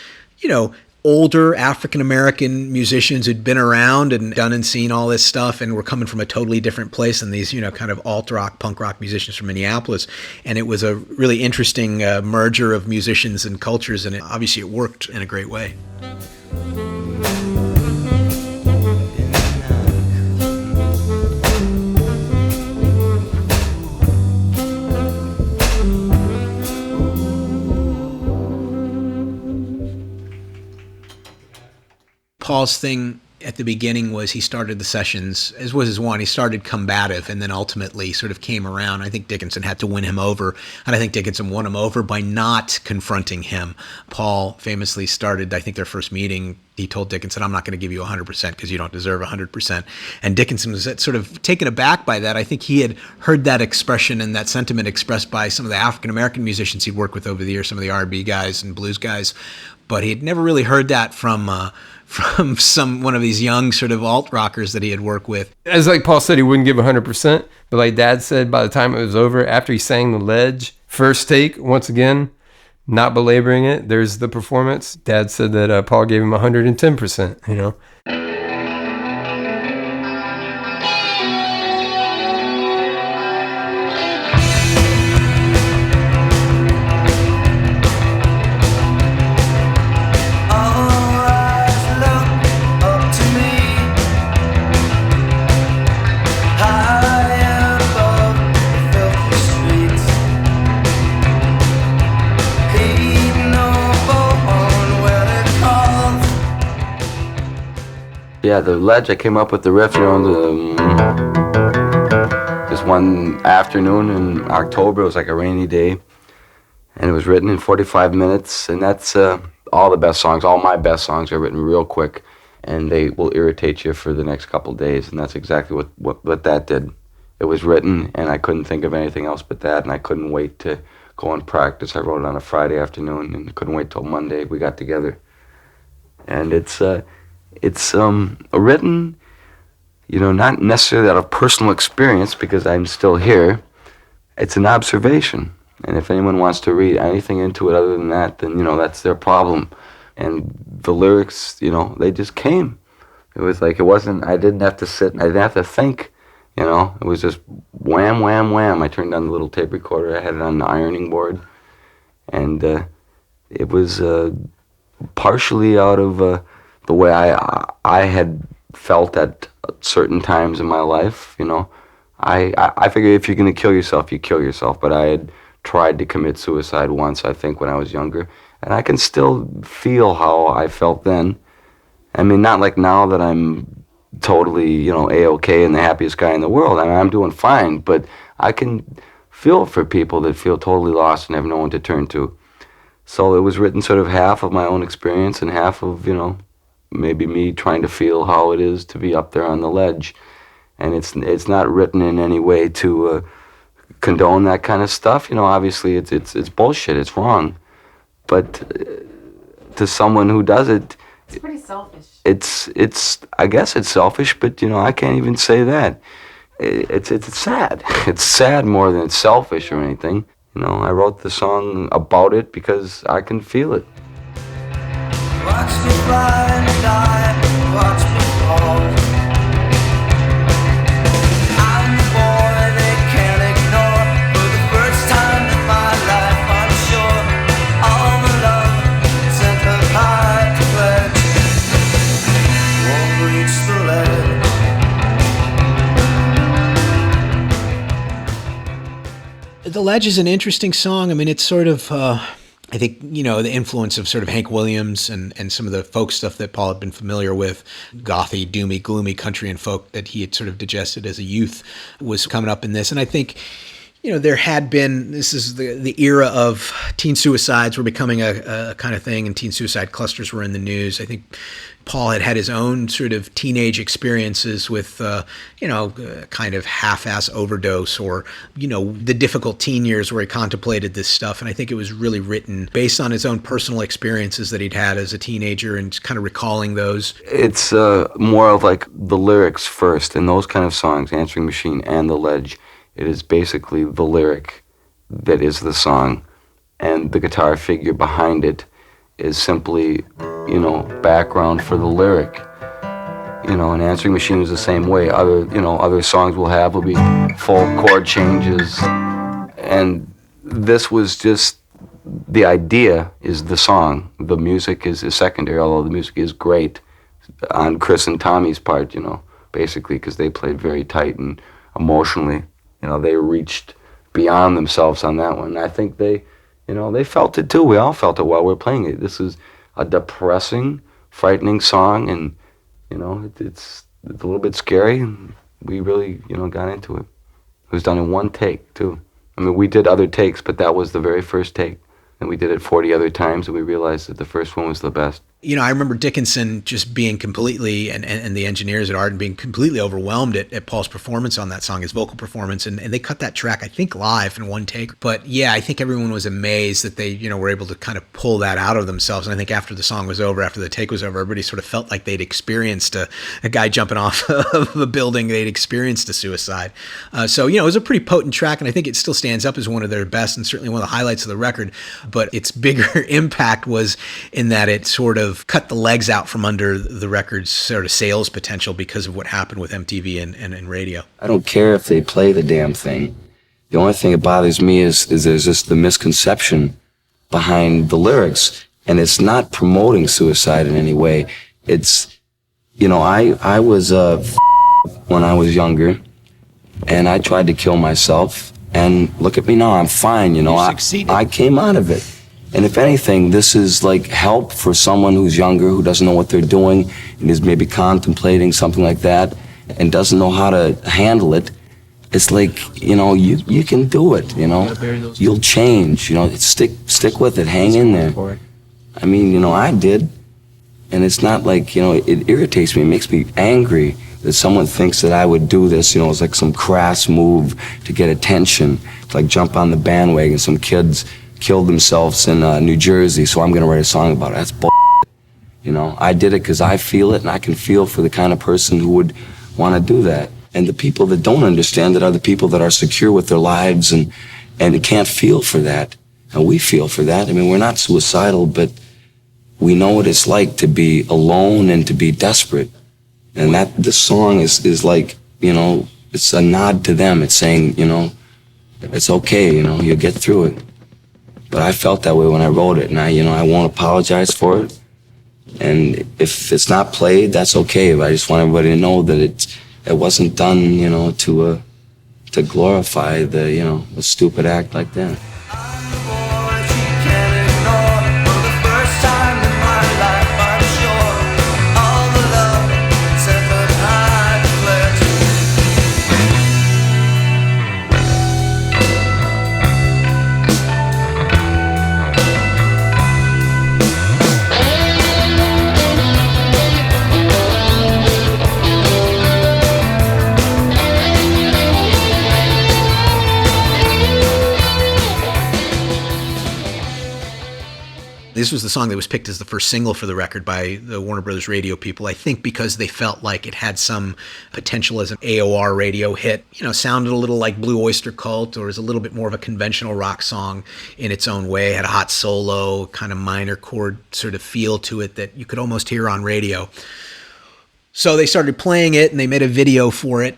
older African-American musicians who'd been around and done and seen all this stuff and were coming from a totally different place than these, kind of alt-rock, punk rock musicians from Minneapolis. And it was a really interesting merger of musicians and cultures, and obviously it worked in a great way. Paul's thing at the beginning was he started the sessions, as was his one, he started combative and then ultimately sort of came around. I think Dickinson had to win him over, and I think Dickinson won him over by not confronting him. Paul famously started, I think their first meeting, he told Dickinson, I'm not going to give you 100% because you don't deserve 100%. And Dickinson was sort of taken aback by that. I think he had heard that expression and that sentiment expressed by some of the African-American musicians he'd worked with over the years, some of the R&B guys and blues guys, but he had never really heard that from one of these young sort of alt rockers that he had worked with. As like Paul said, he wouldn't give 100%, but like Dad said, by the time it was over, after he sang The Ledge, first take, once again, not belaboring it, there's the performance. Dad said that Paul gave him 110%, you know. Yeah, The Ledge, I came up with the riff, this one afternoon in October. It was like a rainy day, and it was written in 45 minutes, and that's all the best songs. All my best songs are written real quick, and they will irritate you for the next couple days, and that's exactly what that did. It was written, and I couldn't think of anything else but that, and I couldn't wait to go and practice. I wrote it on a Friday afternoon, and couldn't wait till Monday. We got together, and it's written, not necessarily out of personal experience because I'm still here. It's an observation. And if anyone wants to read anything into it other than that, then, that's their problem. And the lyrics, they just came. It was like, I didn't have to sit, I didn't have to think, it was just wham, wham, wham. I turned on the little tape recorder, I had it on the ironing board. And it was partially out of the way I had felt at certain times in my life, I figure if you're going to kill yourself, you kill yourself. But I had tried to commit suicide once, I think, when I was younger. And I can still feel how I felt then. I mean, not like now that I'm totally, A-OK and the happiest guy in the world. I mean, I'm doing fine, but I can feel for people that feel totally lost and have no one to turn to. So it was written sort of half of my own experience and half of, maybe me trying to feel how it is to be up there on the ledge. And it's not written in any way to condone that kind of stuff. Obviously it's bullshit, it's wrong. But to someone who does it, it's pretty selfish. It's I guess it's selfish, but I can't even say that. It's sad. It's sad more than it's selfish or anything. I wrote the song about it because I can feel it. Watch me fly and die, watch me fall. I'm the boy they can't ignore. For the first time in my life, I'm sure all the love sent her high to pledge won't reach the ledge. The Ledge is an interesting song. I mean, it's sort of... I think, the influence of sort of Hank Williams and some of the folk stuff that Paul had been familiar with, gothy, doomy, gloomy country and folk that he had sort of digested as a youth was coming up in this. And I think, there had been, this is the era of teen suicides were becoming a kind of thing, and teen suicide clusters were in the news. I think Paul had had his own sort of teenage experiences with, kind of half-ass overdose or, the difficult teen years where he contemplated this stuff. And I think it was really written based on his own personal experiences that he'd had as a teenager and kind of recalling those. It's more of like the lyrics first in those kind of songs, Answering Machine and The Ledge. It is basically the lyric that is the song, and the guitar figure behind it is simply, background for the lyric. An Answering Machine is the same way. Other songs will be full chord changes, and this was just, the idea is the song. The music is secondary, although the music is great on Chris and Tommy's part, basically, because they played very tight and emotionally. They reached beyond themselves on that one. I think they felt it too. We all felt it while we were playing it. This is a depressing, frightening song, and You know, it's a little bit scary, and we really, got into it. It was done in one take, too. I mean, we did other takes, but that was the very first take. And we did it 40 other times, and we realized that the first one was the best. I remember Dickinson just being completely, and the engineers at Ardent being completely overwhelmed at Paul's performance on that song, his vocal performance. And they cut that track, I think, live in one take. But yeah, I think everyone was amazed that they, were able to kind of pull that out of themselves. And I think after the song was over, after the take was over, everybody sort of felt like they'd experienced a guy jumping off of a building. They'd experienced a suicide. So, it was a pretty potent track. And I think it still stands up as one of their best and certainly one of the highlights of the record. But its bigger impact was in that it sort of cut the legs out from under the record's sort of sales potential because of what happened with MTV and radio. I don't care if they play the damn thing. The only thing that bothers me is there's just the misconception behind the lyrics. And it's not promoting suicide in any way. It's, I was when I was younger, and I tried to kill myself. And look at me now, I'm fine, I came out of it. And if anything, this is like help for someone who's younger, who doesn't know what they're doing, and is maybe contemplating something like that, and doesn't know how to handle it. It's like, you can do it, You'll change, stick with it, hang in there. I mean, I did. And it's not like, it irritates me, it makes me angry that someone thinks that I would do this, it's like some crass move to get attention, to like jump on the bandwagon. Some kids killed themselves in New Jersey, so I'm gonna write a song about it. That's bull. I did it because I feel it, and I can feel for the kind of person who would want to do that. And the people that don't understand it are the people that are secure with their lives and can't feel for that. And we feel for that. I mean, we're not suicidal, but we know what it's like to be alone and to be desperate. And this song is like, it's a nod to them. It's saying, it's okay, you'll get through it. But I felt that way when I wrote it, and I won't apologize for it. And if it's not played, that's okay. But I just want everybody to know that it wasn't done, to glorify the a stupid act like that. This was the song that was picked as the first single for the record by the Warner Brothers radio people, I think because they felt like it had some potential as an AOR radio hit. Sounded a little like Blue Oyster Cult, or is a little bit more of a conventional rock song in its own way. Had a hot solo, kind of minor chord sort of feel to it that you could almost hear on radio. So they started playing it, and they made a video for it,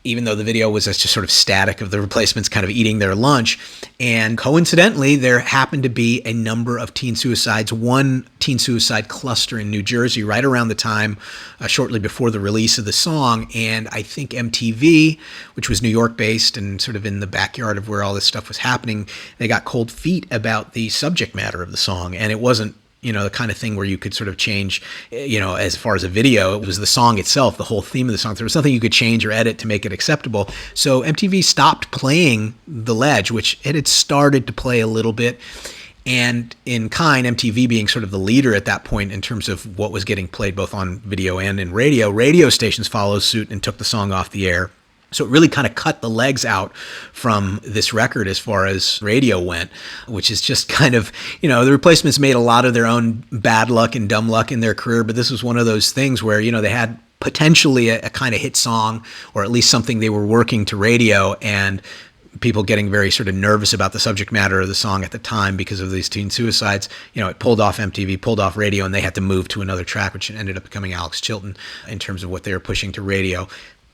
even though the video was just sort of static of the Replacements kind of eating their lunch. And coincidentally, there happened to be a number of teen suicides, one teen suicide cluster in New Jersey right around the time, shortly before the release of the song. And I think MTV, which was New York based and sort of in the backyard of where all this stuff was happening, they got cold feet about the subject matter of the song. And it wasn't the kind of thing where you could sort of change, as far as a video. It was the song itself, the whole theme of the song. There was nothing you could change or edit to make it acceptable. So MTV stopped playing The Ledge, which it had started to play a little bit. And in kind, MTV being sort of the leader at that point in terms of what was getting played both on video and in radio stations followed suit and took the song off the air. So it really kind of cut the legs out from this record as far as radio went, which is just kind of, the Replacements made a lot of their own bad luck and dumb luck in their career, but this was one of those things where, they had potentially a kind of hit song, or at least something they were working to radio, and people getting very sort of nervous about the subject matter of the song at the time because of these teen suicides. It pulled off MTV, pulled off radio, and they had to move to another track, which ended up becoming Alex Chilton in terms of what they were pushing to radio.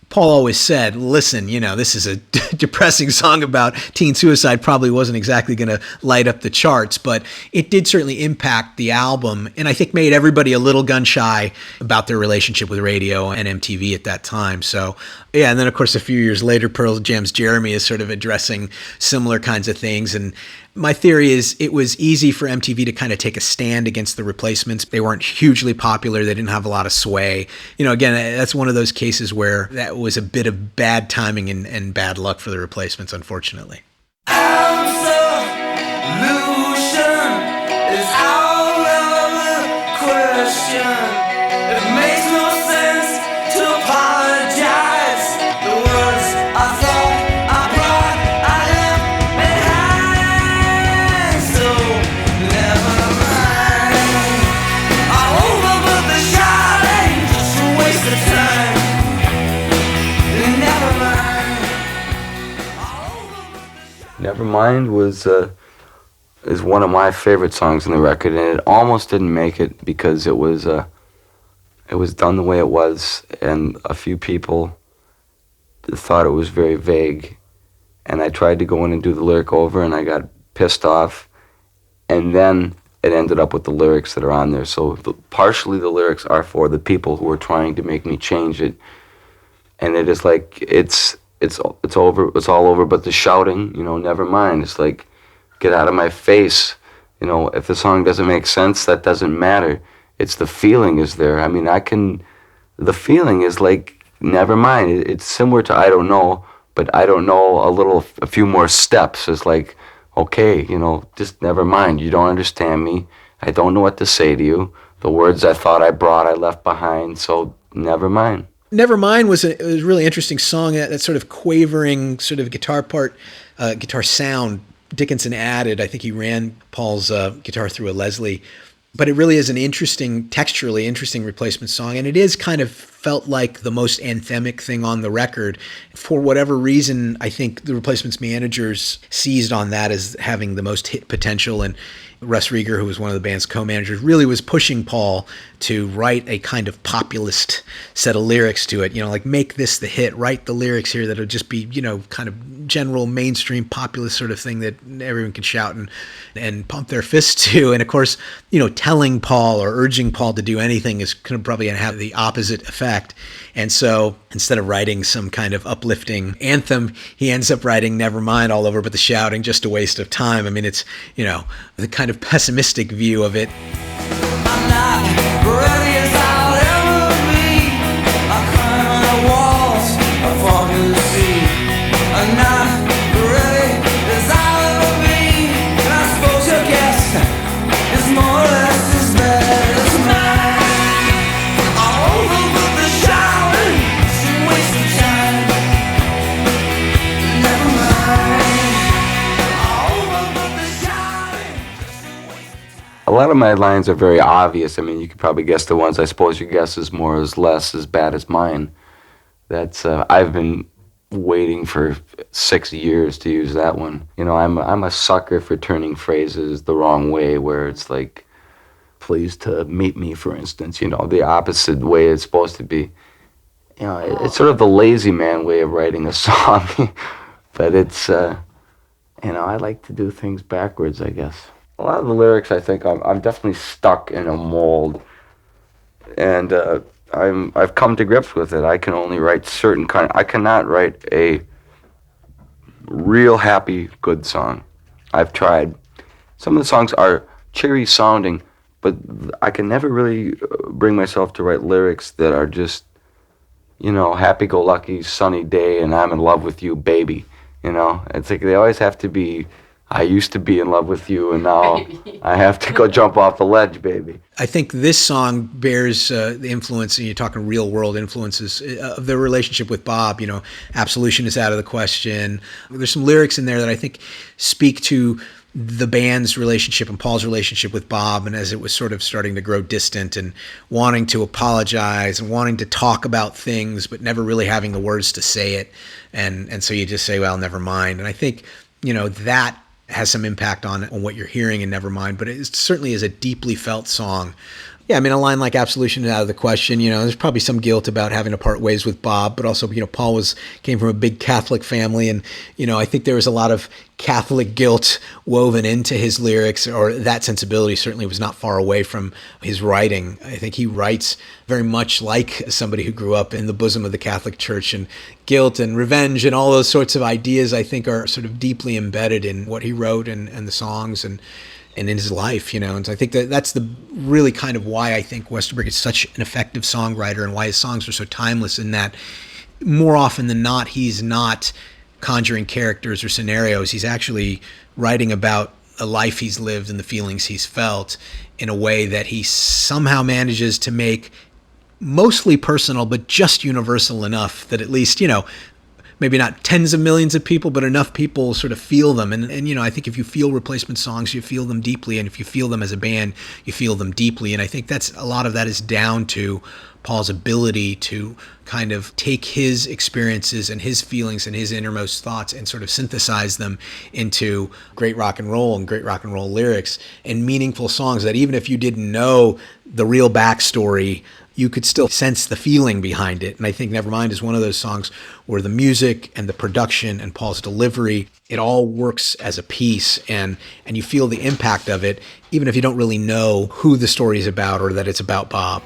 Paul always said, listen, this is a depressing song about teen suicide, probably wasn't exactly going to light up the charts, but it did certainly impact the album, and I think made everybody a little gun shy about their relationship with radio and MTV at that time. So, yeah, and then of course a few years later, Pearl Jam's Jeremy is sort of addressing similar kinds of things, and My theory is it was easy for MTV to kind of take a stand against the Replacements. They weren't hugely popular. They didn't have a lot of sway. Again, that's one of those cases where that was a bit of bad timing and bad luck for the Replacements, unfortunately. Nevermind is one of my favorite songs on the record, and it almost didn't make it because it was done the way it was, and a few people thought it was very vague, and I tried to go in and do the lyric over, and I got pissed off, and then it ended up with the lyrics that are on there. So partially the lyrics are for the people who are trying to make me change it, and it is like it's over, it's all over, but the shouting, never mind. It's like, get out of my face. If the song doesn't make sense, that doesn't matter. It's the feeling is there. I mean, the feeling is like, never mind. It's similar to I Don't Know, but I Don't Know a few more steps. It's like, okay, just never mind. You don't understand me. I don't know what to say to you. The words I thought I brought, I left behind, so never mind. Nevermind was a really interesting song. That sort of quavering sort of guitar sound Dickinson added. I think he ran Paul's guitar through a Leslie. But it really is an texturally interesting Replacement song. And it is kind of felt like the most anthemic thing on the record. For whatever reason, I think the Replacements managers seized on that as having the most hit potential. And Russ Rieger, who was one of the band's co-managers, really was pushing Paul to write a kind of populist set of lyrics to it. Like, make this the hit, write the lyrics here that'll just be, kind of general mainstream populist sort of thing that everyone can shout and pump their fists to. And of course, telling Paul or urging Paul to do anything is probably going to have the opposite effect. And so instead of writing some kind of uplifting anthem, he ends up writing Nevermind all over, but the shouting, just a waste of time. I mean, it's, the kind of pessimistic view of it. I'm not ready as I'll ever be. I climb on the walls, I fall to the sea. I'm not ready as I'll ever be. And I suppose your guess is more or less as bad as mine. All over but the shouting, it's a waste of time. Never mind. All over but the shouting, just a waste of time. A lot of my lines are very obvious. I mean, you could probably guess the ones. I suppose your guess is more or less as bad as mine. That's I've been waiting for 6 years to use that one. I'm a sucker for turning phrases the wrong way, where it's like, pleased to meet me, for instance. The opposite way it's supposed to be. It's sort of the lazy man way of writing a song, but it's I like to do things backwards, I guess. A lot of the lyrics, I think I'm definitely stuck in a mold, and I've come to grips with it. I can only write I cannot write a real happy, good song. I've tried. Some of the songs are cheery sounding, but I can never really bring myself to write lyrics that are just, happy-go-lucky, sunny day, and I'm in love with you, baby. It's like they always have to be, I used to be in love with you, and now I have to go jump off the ledge, baby. I think this song bears the influence, and you're talking real world influences, of the relationship with Bob. Absolution is out of the question. There's some lyrics in there that I think speak to the band's relationship and Paul's relationship with Bob, and as it was sort of starting to grow distant and wanting to apologize and wanting to talk about things, but never really having the words to say it. And so you just say, well, never mind. And I think, that has some impact on what you're hearing in Nevermind, but it certainly is a deeply felt song Yeah, I mean, a line like absolution is out of the question. There's probably some guilt about having to part ways with Bob, but also, Paul came from a big Catholic family, and, I think there was a lot of Catholic guilt woven into his lyrics, or that sensibility certainly was not far away from his writing. I think he writes very much like somebody who grew up in the bosom of the Catholic Church, and guilt and revenge and all those sorts of ideas, I think, are sort of deeply embedded in what he wrote and the songs and in his life, and so I think that's the really kind of why I think Westerberg is such an effective songwriter, and why his songs are so timeless, in that more often than not, he's not conjuring characters or scenarios. He's actually writing about a life he's lived and the feelings he's felt in a way that he somehow manages to make mostly personal, but just universal enough that at least, maybe not tens of millions of people, but enough people sort of feel them. And I think if you feel Replacement songs, you feel them deeply. And if you feel them as a band, you feel them deeply. And I think a lot of that is down to Paul's ability to kind of take his experiences and his feelings and his innermost thoughts and sort of synthesize them into great rock and roll and great rock and roll lyrics and meaningful songs that even if you didn't know the real backstory, you could still sense the feeling behind it. And I think Nevermind is one of those songs where the music and the production and Paul's delivery, it all works as a piece, and you feel the impact of it, even if you don't really know who the story is about or that it's about Bob.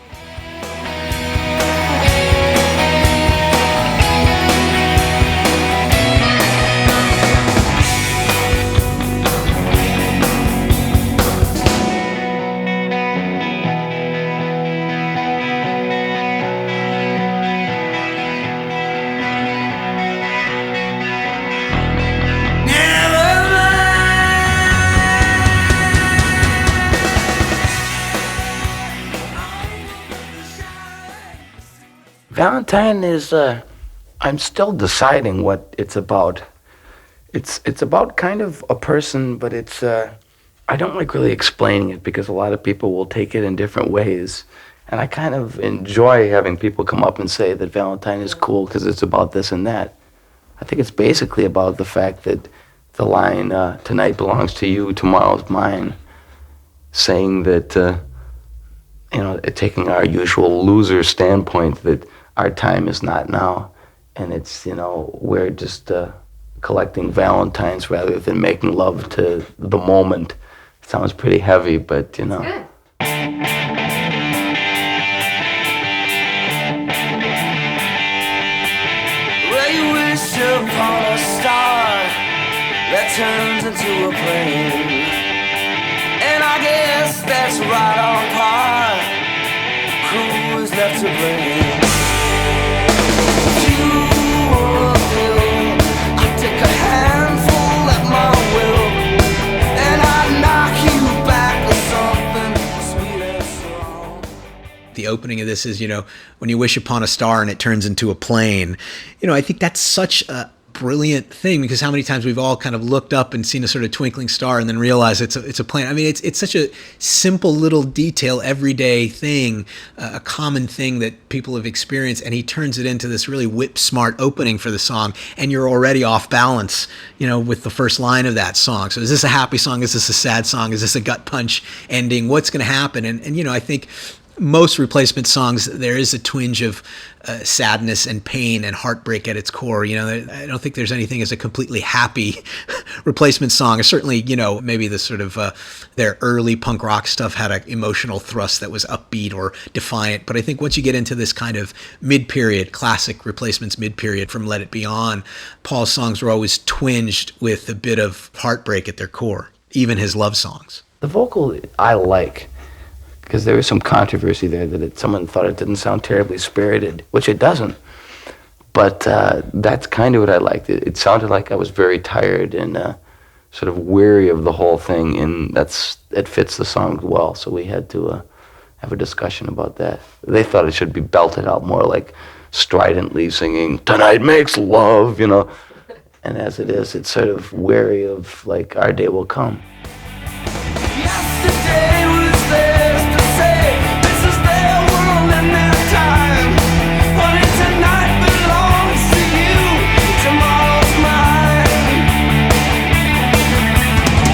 Valentine is, I'm still deciding what it's about. It's about kind of a person, but it's, I don't like really explaining it because a lot of people will take it in different ways. And I kind of enjoy having people come up and say that Valentine is cool because it's about this and that. I think it's basically about the fact that the line, tonight belongs to you, tomorrow's mine, saying that, taking our usual loser standpoint that our time is not now, and it's, we're just collecting Valentines rather than making love to the moment. It sounds pretty heavy, but, Good. Well, you wish upon a star that turns into a plane, and I guess that's right on par. Who is left to blame? The opening of this is, when you wish upon a star and it turns into a plane. I think that's such a brilliant thing, because how many times we've all kind of looked up and seen a sort of twinkling star and then realized it's a plane. I mean, it's such a simple little detail, everyday thing, a common thing that people have experienced, and he turns it into this really whip smart opening for the song, and you're already off balance, with the first line of that song. So is this a happy song? Is this a sad song? Is this a gut punch ending? What's going to happen? And I think most Replacement songs, there is a twinge of sadness and pain and heartbreak at its core. I don't think there's anything as a completely happy Replacement song. Certainly, maybe the sort of their early punk rock stuff had an emotional thrust that was upbeat or defiant. But I think once you get into this kind of mid-period, classic Replacements mid-period from Let It Be On, Paul's songs were always twinged with a bit of heartbreak at their core, even his love songs. The vocal I like, because there was some controversy there that someone thought it didn't sound terribly spirited, which it doesn't. But that's kind of what I liked. It sounded like I was very tired and sort of weary of the whole thing, and it fits the song well. So we had to have a discussion about that. They thought it should be belted out more, like stridently singing, "Tonight makes love," And as it is, it's sort of weary of, like, our day will come. Yesterday was theirs to say, this is their world and their time. Only tonight belongs to you, tomorrow's mine.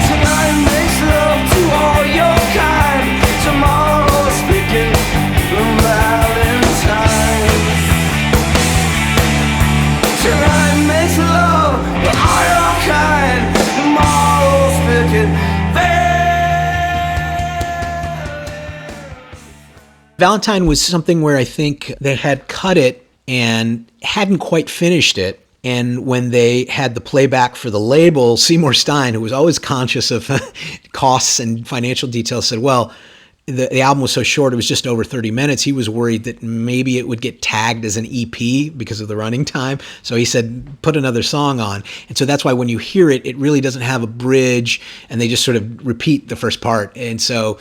Tonight makes love to all your kind, tomorrow's speaking Valentine was something where I think they had cut it and hadn't quite finished it. And when they had the playback for the label, Seymour Stein, who was always conscious of costs and financial details, said, well, the album was so short, it was just over 30 minutes. He was worried that maybe it would get tagged as an EP because of the running time. So he said, put another song on. And so that's why when you hear it, it really doesn't have a bridge, and they just sort of repeat the first part. And so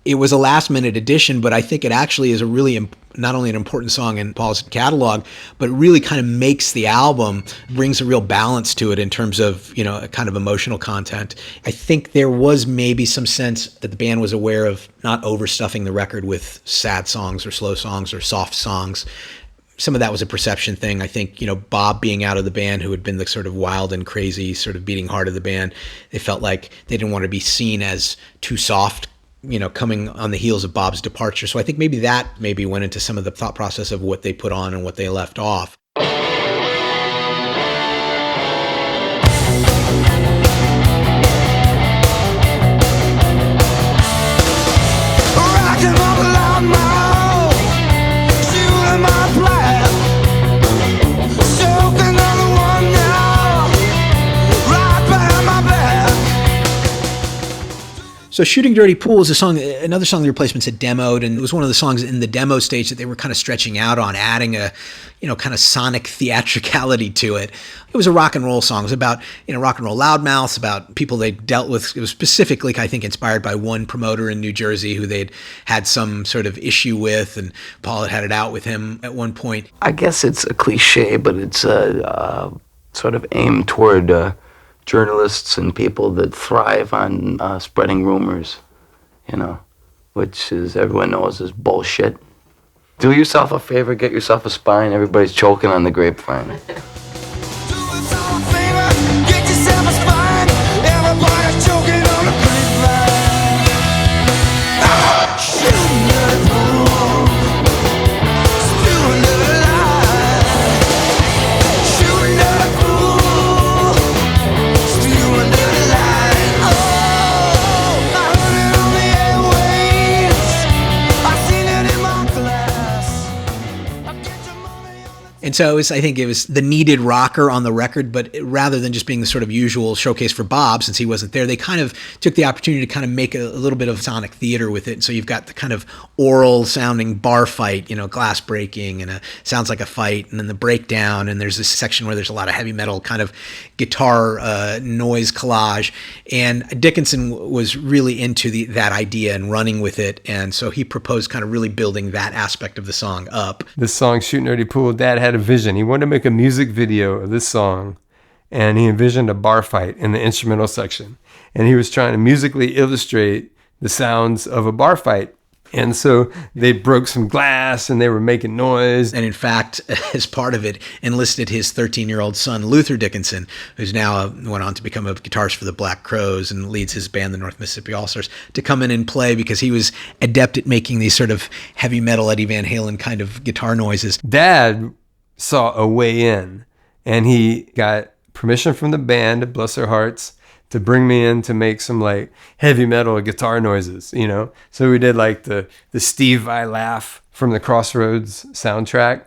it was a last minute addition, but I think it actually is a really not only an important song in Paul's catalog, but it really kind of makes the album, brings a real balance to it in terms of, a kind of emotional content. I think there was maybe some sense that the band was aware of not overstuffing the record with sad songs or slow songs or soft songs. Some of that was a perception thing. I think, Bob being out of the band, who had been the sort of wild and crazy sort of beating heart of the band, they felt like they didn't want to be seen as too soft, coming on the heels of Bob's departure. So I think maybe that went into some of the thought process of what they put on and what they left off. So Shooting Dirty Pool is another song the Replacements had demoed, and it was one of the songs in the demo stage that they were kind of stretching out on, adding a, kind of sonic theatricality to it. It was a rock and roll song. It was about, rock and roll loudmouths, about people they dealt with. It was specifically, I think, inspired by one promoter in New Jersey who they'd had some sort of issue with, and Paul had it out with him at one point. I guess it's a cliche, but it's sort of aimed toward journalists and people that thrive on spreading rumors, which is, everyone knows, is bullshit. Do yourself a favor, get yourself a spine. Everybody's choking on the grapevine. And so I think it was the needed rocker on the record, but rather than just being the sort of usual showcase for Bob, since he wasn't there, they kind of took the opportunity to kind of make a little bit of sonic theater with it. And so you've got the kind of oral sounding bar fight, glass breaking, and sounds like a fight, and then the breakdown, and there's this section where there's a lot of heavy metal kind of guitar noise collage. And Dickinson was really into that idea and running with it, and so he proposed kind of really building that aspect of the song up. This song, Shooting Dirty Pool, Dad had a vision. He wanted to make a music video of this song, and he envisioned a bar fight in the instrumental section, and he was trying to musically illustrate the sounds of a bar fight. And so they broke some glass and they were making noise. And in fact, as part of it, enlisted his 13-year-old son, Luther Dickinson, who's now went on to become a guitarist for the Black Crowes and leads his band, the North Mississippi All-Stars, to come in and play because he was adept at making these sort of heavy metal Eddie Van Halen kind of guitar noises. Dad saw a way in, and he got permission from the band, bless their hearts, to bring me in to make some like heavy metal guitar noises, So we did like the Steve Vai laugh from the Crossroads soundtrack.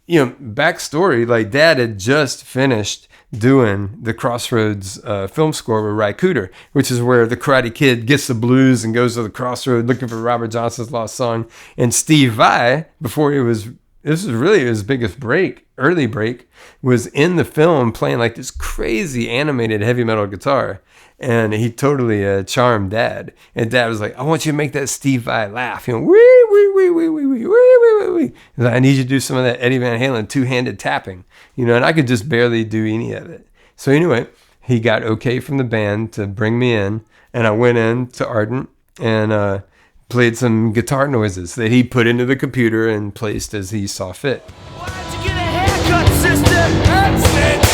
Backstory, like Dad had just finished doing the Crossroads film score with Ry Cooder, which is where the Karate Kid gets the blues and goes to the crossroad looking for Robert Johnson's lost song. And Steve Vai, before this was really his biggest early break, was in the film playing like this crazy animated heavy metal guitar. And he totally charmed Dad. And Dad was like, I want you to make that Steve Vai laugh. Wee, wee, wee, wee, wee, wee, wee, wee, wee. Like, I need you to do some of that Eddie Van Halen two-handed tapping. And I could just barely do any of it. So anyway, he got okay from the band to bring me in. And I went in to Ardent and played some guitar noises that he put into the computer and placed as he saw fit. Why'd you get a haircut, sister? That's it.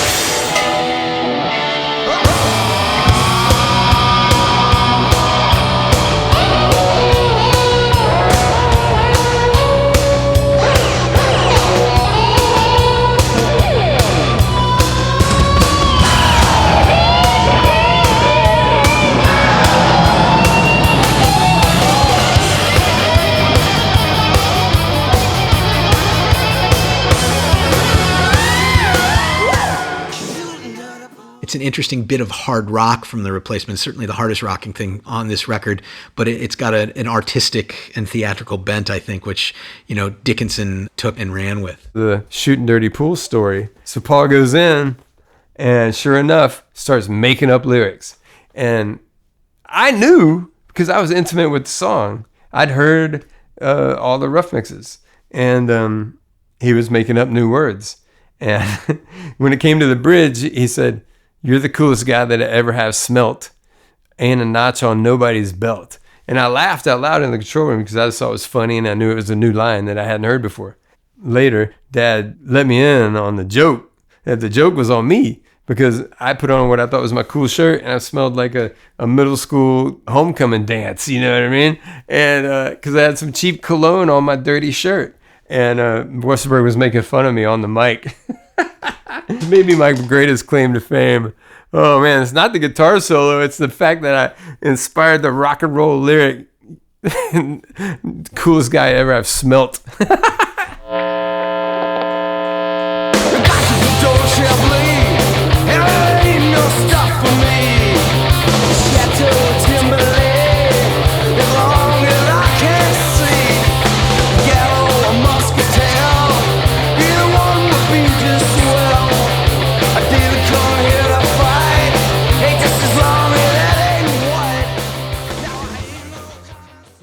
it's an interesting bit of hard rock from the Replacements, certainly the hardest rocking thing on this record, but it's got an artistic and theatrical bent, I think, which, Dickinson took and ran with. The shooting dirty pool story. So Paul goes in and sure enough starts making up lyrics. And I knew, because I was intimate with the song, I'd heard all the rough mixes, and he was making up new words. And when it came to the bridge, he said, "You're the coolest guy that I ever have smelt. Ain't a notch on nobody's belt." And I laughed out loud in the control room because I just thought it was funny, and I knew it was a new line that I hadn't heard before. Later, Dad let me in on the joke, that the joke was on me, because I put on what I thought was my cool shirt, and I smelled like a middle school homecoming dance, you know what I mean? And because I had some cheap cologne on my dirty shirt. And Westerberg was making fun of me on the mic. Maybe my greatest claim to fame. Oh man, it's not the guitar solo, it's the fact that I inspired the rock and roll lyric. Coolest guy ever I've smelt.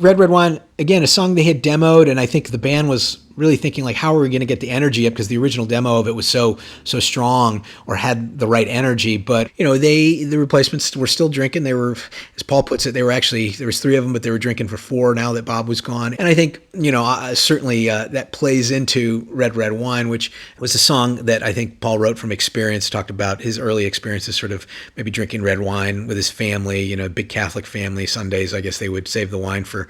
Red Red Wine, again, a song they had demoed, and I think the band was really thinking, like, how are we going to get the energy up? Because the original demo of it was so strong, or had the right energy. But, the Replacements were still drinking. They were, as Paul puts it, there was 3 of them, but they were drinking for 4 now that Bob was gone. And I think, certainly that plays into Red Red Wine, which was a song that I think Paul wrote from experience, talked about his early experiences, sort of maybe drinking red wine with his family, big Catholic family. Sundays, I guess they would save the wine for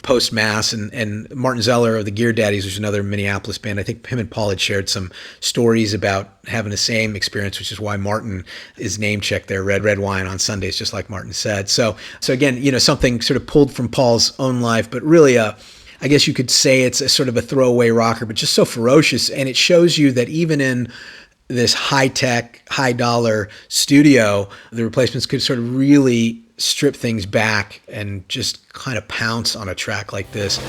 post-Mass, and Martin Zeller of the Gear Daddies, which is another Minneapolis band. I think him and Paul had shared some stories about having the same experience, which is why Martin is name-checked there, Red Red Wine on Sundays, just like Martin said. So again, something sort of pulled from Paul's own life, but really I guess you could say it's a sort of a throwaway rocker, but just so ferocious. And it shows you that even in this high-tech, high-dollar studio, the Replacements could sort of really strip things back and just kind of pounce on a track like this.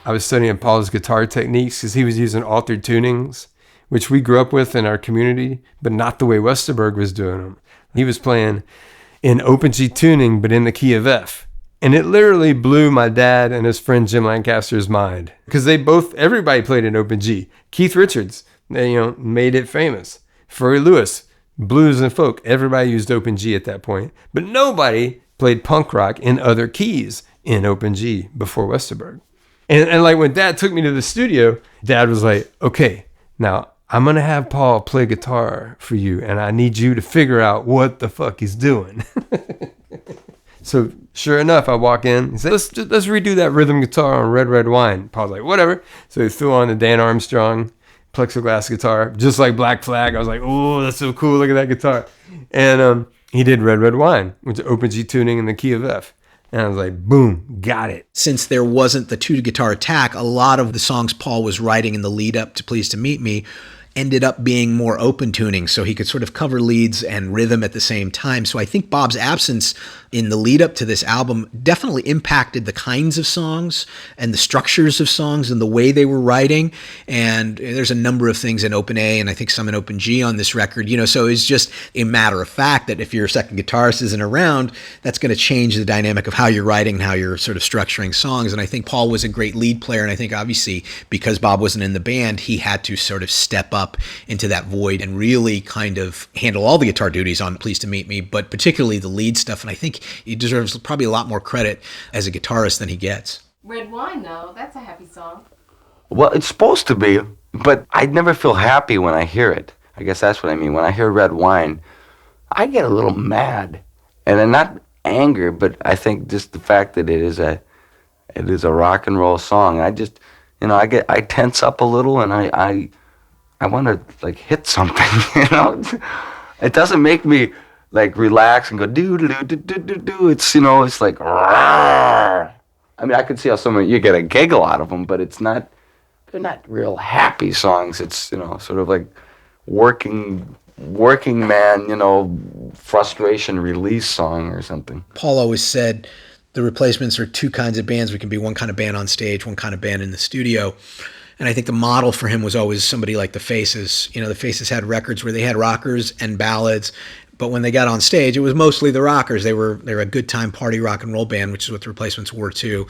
I was studying Paul's guitar techniques because he was using altered tunings, which we grew up with in our community, but not the way Westerberg was doing them. He was playing in open G tuning, but in the key of F. And it literally blew my dad and his friend Jim Lancaster's mind, because everybody played in open G. Keith Richards, made it famous. Furry Lewis, blues and folk, everybody used open G at that point. But nobody played punk rock in other keys in open G before Westerberg. And like when Dad took me to the studio, Dad was like, "Okay, now I'm going to have Paul play guitar for you, and I need you to figure out what the fuck he's doing." So sure enough, I walk in. He said, let's redo that rhythm guitar on Red Red Wine. Paul's like, "Whatever." So he threw on the Dan Armstrong plexiglass guitar, just like Black Flag. I was like, "Oh, that's so cool. Look at that guitar." And he did Red Red Wine, which is open G tuning in the key of F. And I was like, boom, got it. Since there wasn't the 2-guitar attack, a lot of the songs Paul was writing in the lead up to Pleased to Meet Me ended up being more open tuning, so he could sort of cover leads and rhythm at the same time. So I think Bob's absence in the lead up to this album definitely impacted the kinds of songs and the structures of songs and the way they were writing. And there's a number of things in open A and I think some in open G on this record, so it's just a matter of fact that if your second guitarist isn't around, that's going to change the dynamic of how you're writing and how you're sort of structuring songs. And I think Paul was a great lead player, and I think obviously because Bob wasn't in the band, he had to sort of step up into that void and really kind of handle all the guitar duties on Pleased to Meet Me, but particularly the lead stuff. And I think he deserves probably a lot more credit as a guitarist than he gets. Red Wine, though, that's a happy song. Well, it's supposed to be, but I never feel happy when I hear it. I guess that's what I mean. When I hear Red Wine, I get a little mad. And anger, but I think just the fact that it is a rock and roll song. I just, I tense up a little, and I want to like hit something. It doesn't make me like relax and go do do do do do do. It's it's like. Rawr. I mean, I could see how you get a giggle out of them, but they're not real happy songs. It's sort of like working man, frustration release song or something. Paul always said the Replacements are two kinds of bands. We can be one kind of band on stage, one kind of band in the studio. And I think the model for him was always somebody like the Faces. The Faces had records where they had rockers and ballads, but when they got on stage, it was mostly the rockers. They were a good time party rock and roll band, which is what the Replacements were too,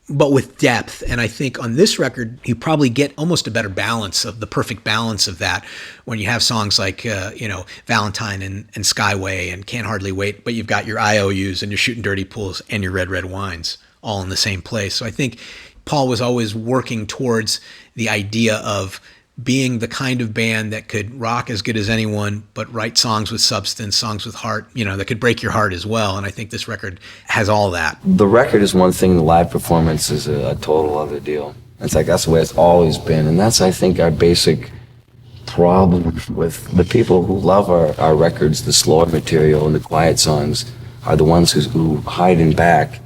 but with depth. And I think on this record, you probably get almost a better balance of the perfect balance of that when you have songs like, Valentine and Skyway and Can't Hardly Wait, but you've got your I.O.Us and your Shooting Dirty Pools and your Red Red Wines all in the same place. So I think Paul was always working towards the idea of being the kind of band that could rock as good as anyone, but write songs with substance, songs with heart, that could break your heart as well. And I think this record has all that. The record is one thing, the live performance is a total other deal. It's like that's the way it's always been. And that's, I think, our basic problem with the people who love our records. The slower material and the quiet songs are the ones who hide in back.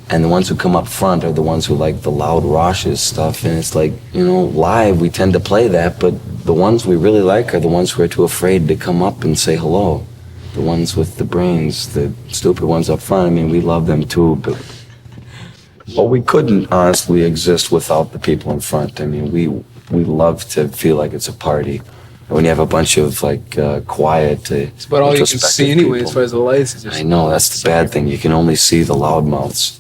And the ones who come up front are the ones who like the loud, raucous stuff. And it's like, live we tend to play that, but the ones we really like are the ones who are too afraid to come up and say hello. The ones with the brains, the stupid ones up front, I mean, we love them too, but we couldn't honestly exist without the people in front. I mean, we love to feel like it's a party. When you have a bunch of quiet, it's about all you can see anyway, people. As far as the lights. I know, that's the bad thing. You can only see the loudmouths.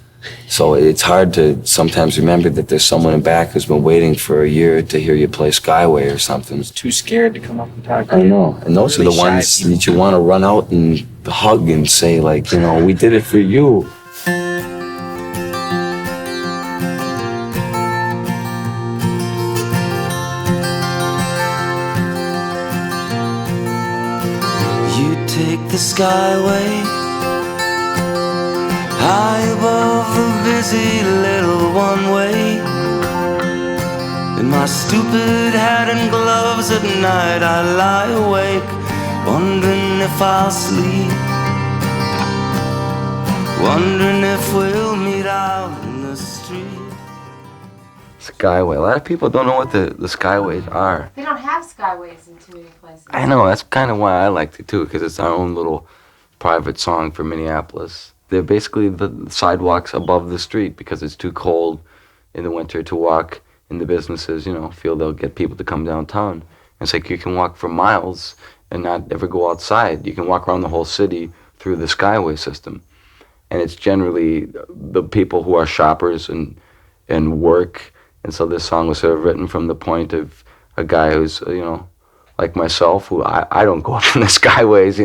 So it's hard to sometimes remember that there's someone in back who's been waiting for a year to hear you play Skyway or something. Too scared to come up and talk to you. I know. And those really are the ones that you want to run out and hug and say, like, we did it for you. You take the Skyway high above the busy little one-way. In my stupid hat and gloves at night I lie awake, wondering if I'll sleep, wondering if we'll meet out in the street. Skyway. A lot of people don't know what the Skyways are. They don't have Skyways in too many places. I know, that's kind of why I liked it too, because it's our own little private song for Minneapolis. They're basically the sidewalks above the street because it's too cold in the winter to walk in the businesses, feel they'll get people to come downtown. And it's like you can walk for miles and not ever go outside. You can walk around the whole city through the Skyway system. And it's generally the people who are shoppers and work. And so this song was sort of written from the point of a guy who's, like myself, who I don't go up in the Skyways,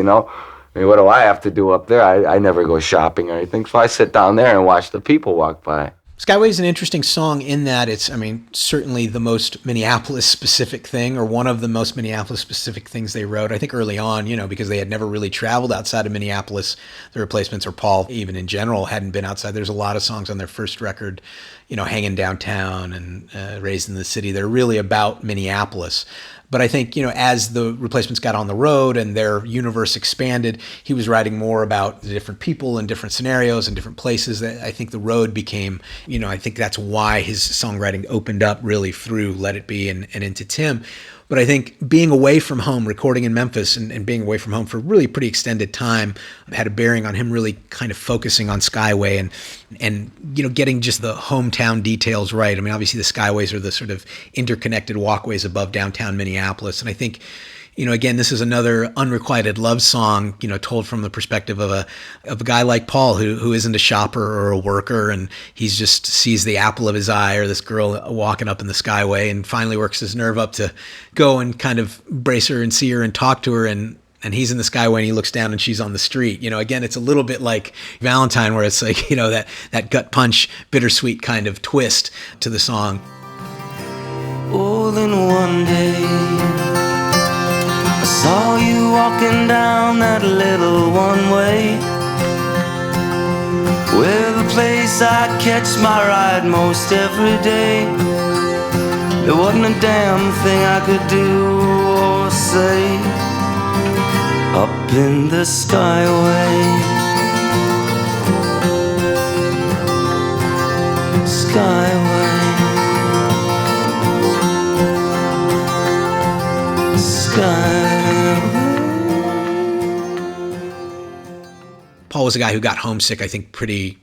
I mean, what do I have to do up there? I never go shopping or anything, so I sit down there and watch the people walk by. Skyway is an interesting song in that it's, certainly the most Minneapolis-specific thing, or one of the most Minneapolis-specific things they wrote. I think early on, because they had never really traveled outside of Minneapolis. The Replacements, or Paul, even in general, hadn't been outside. There's a lot of songs on their first record, Hanging Downtown and Raised in the City. They're really about Minneapolis. But I think, as the Replacements got on the road and their universe expanded, he was writing more about the different people and different scenarios and different places. That I think the road became, I think that's why his songwriting opened up really through Let It Be and into Tim. But I think being away from home, recording in Memphis and being away from home for really a pretty extended time had a bearing on him really kind of focusing on Skyway and getting just the hometown details right. Obviously the Skyways are the sort of interconnected walkways above downtown Minneapolis. And I think, again, this is another unrequited love song, told from the perspective of a guy like Paul who isn't a shopper or a worker, and he's just sees the apple of his eye, or this girl walking up in the Skyway, and finally works his nerve up to go and kind of brace her and see her and talk to her, and he's in the Skyway and he looks down and she's on the street. Again, it's a little bit like Valentine, where it's like, that gut punch, bittersweet kind of twist to the song. Oh, then one day I saw you walking down that little one-way. We're the place I catch my ride most every day. There wasn't a damn thing I could do or say. Up in the Skyway, Skyway, Skyway. Paul was a guy who got homesick, I think, pretty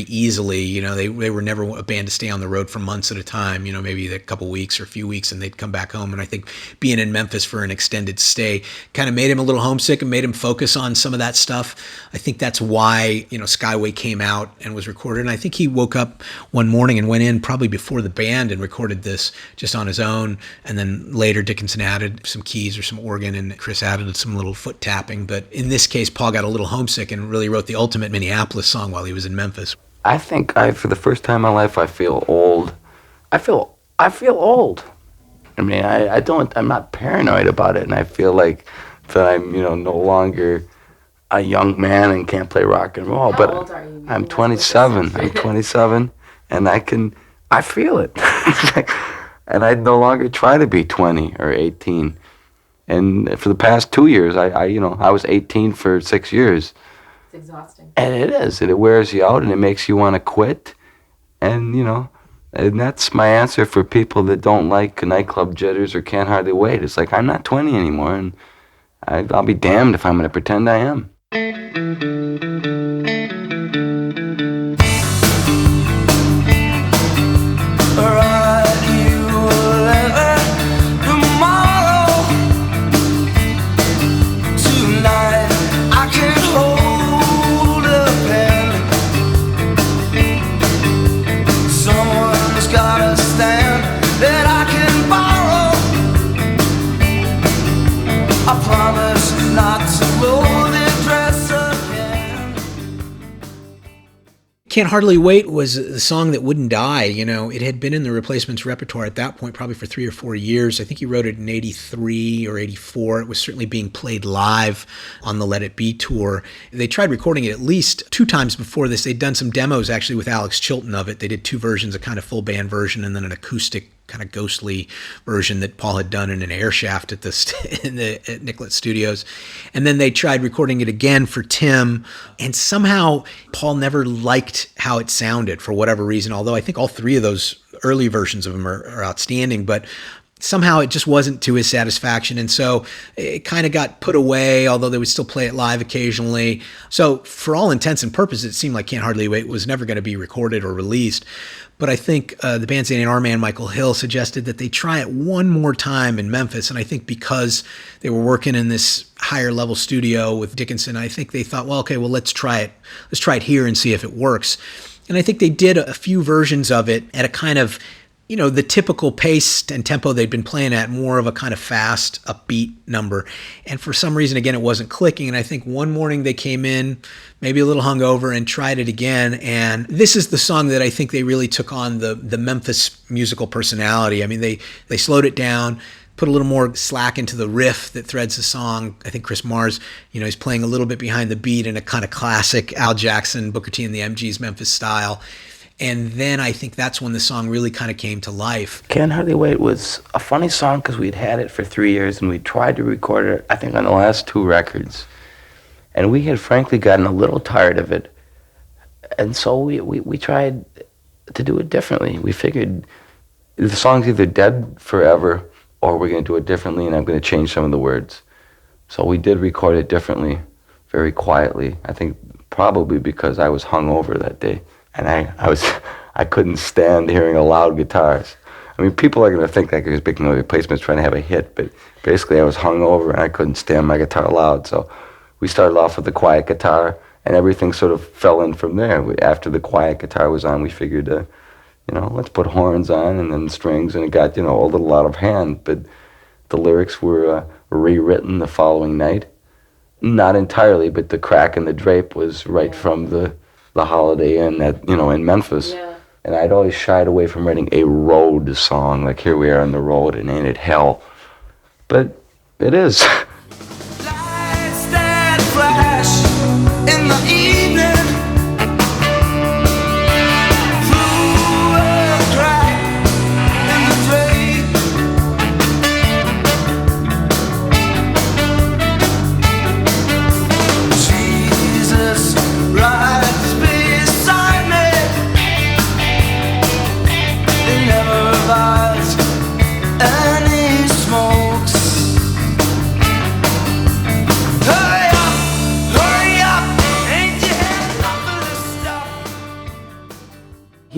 easily. You know, they were never a band to stay on the road for months at a time, you know, maybe a couple weeks or a few weeks, and they'd come back home. And I think being in Memphis for an extended stay kind of made him a little homesick and made him focus on some of that stuff. I think that's why, you know, Skyway came out and was recorded. And I think he woke up one morning and went in probably before the band and recorded this just on his own. And then later Dickinson added some keys or some organ, and Chris added some little foot tapping. But in this case, Paul got a little homesick and really wrote the ultimate Minneapolis song while he was in Memphis. I think for the first time in my life, I feel old. I feel old. I mean, I'm not paranoid about it, and I feel like that I'm, you know, no longer a young man and can't play rock and roll. How old are you? I'm 27. I'm 27, and I feel it. And I no longer try to be 20 or 18. And for the past 2 years, I was 18 for 6 years. It's exhausting. And it is. It wears you out, and it makes you want to quit. And, you know, and that's my answer for people that don't like Nightclub Jitters or Can't Hardly Wait. It's like, I'm not 20 anymore, and I'll be damned if I'm going to pretend I am. Can't Hardly Wait was the song that wouldn't die. You know, it had been in the Replacements repertoire at that point probably for 3 or 4 years. I think he wrote it in 83 or 84. It was certainly being played live on the Let It Be tour. They tried recording it at least 2 times before this. They'd done some demos actually with Alex Chilton of it. They did 2 versions, a kind of full band version and then an acoustic kind of ghostly version that Paul had done in an air shaft at at Ardent Studios. And then they tried recording it again for Tim, and somehow Paul never liked how it sounded for whatever reason, although I think all 3 of those early versions of them are outstanding, but somehow it just wasn't to his satisfaction. And so it kind of got put away, although they would still play it live occasionally. So for all intents and purposes, it seemed like Can't Hardly Wait was never going to be recorded or released. But I think the band's A&R man, Michael Hill, suggested that they try it one more time in Memphis. And I think because they were working in this higher level studio with Dickinson, I think they thought, well, okay, well, let's try it. Let's try it here and see if it works. And I think they did a few versions of it at a kind of, you know, the typical pace and tempo they'd been playing at, more of a kind of fast, upbeat number. And for some reason, again, it wasn't clicking. And I think one morning they came in, maybe a little hungover, and tried it again. And this is the song that I think they really took on the Memphis musical personality. I mean, they slowed it down, put a little more slack into the riff that threads the song. I think Chris Mars, you know, he's playing a little bit behind the beat in a kind of classic Al Jackson, Booker T and the MGs Memphis style. And then I think that's when the song really kind of came to life. Can't Hardly Wait was a funny song because we'd had it for 3 years and we tried to record it, I think, on the last 2 records. And we had frankly gotten a little tired of it. And so we tried to do it differently. We figured the song's either dead forever or we're going to do it differently, and I'm going to change some of the words. So we did record it differently, very quietly. I think probably because I was hungover that day. And I couldn't stand hearing the loud guitars. I mean, people are going to think that I was picking up Replacements trying to have a hit, but basically I was hungover and I couldn't stand my guitar loud. So we started off with the quiet guitar, and everything sort of fell in from there. After the quiet guitar was on, we figured, let's put horns on and then strings, and it got, a little out of hand. But the lyrics were rewritten the following night. Not entirely, but the crack in the drape was right from the Holiday Inn in Memphis. Yeah. And I'd always shied away from writing a road song, like here we are on the road and ain't it hell. But it is. Lights that flash in the evening,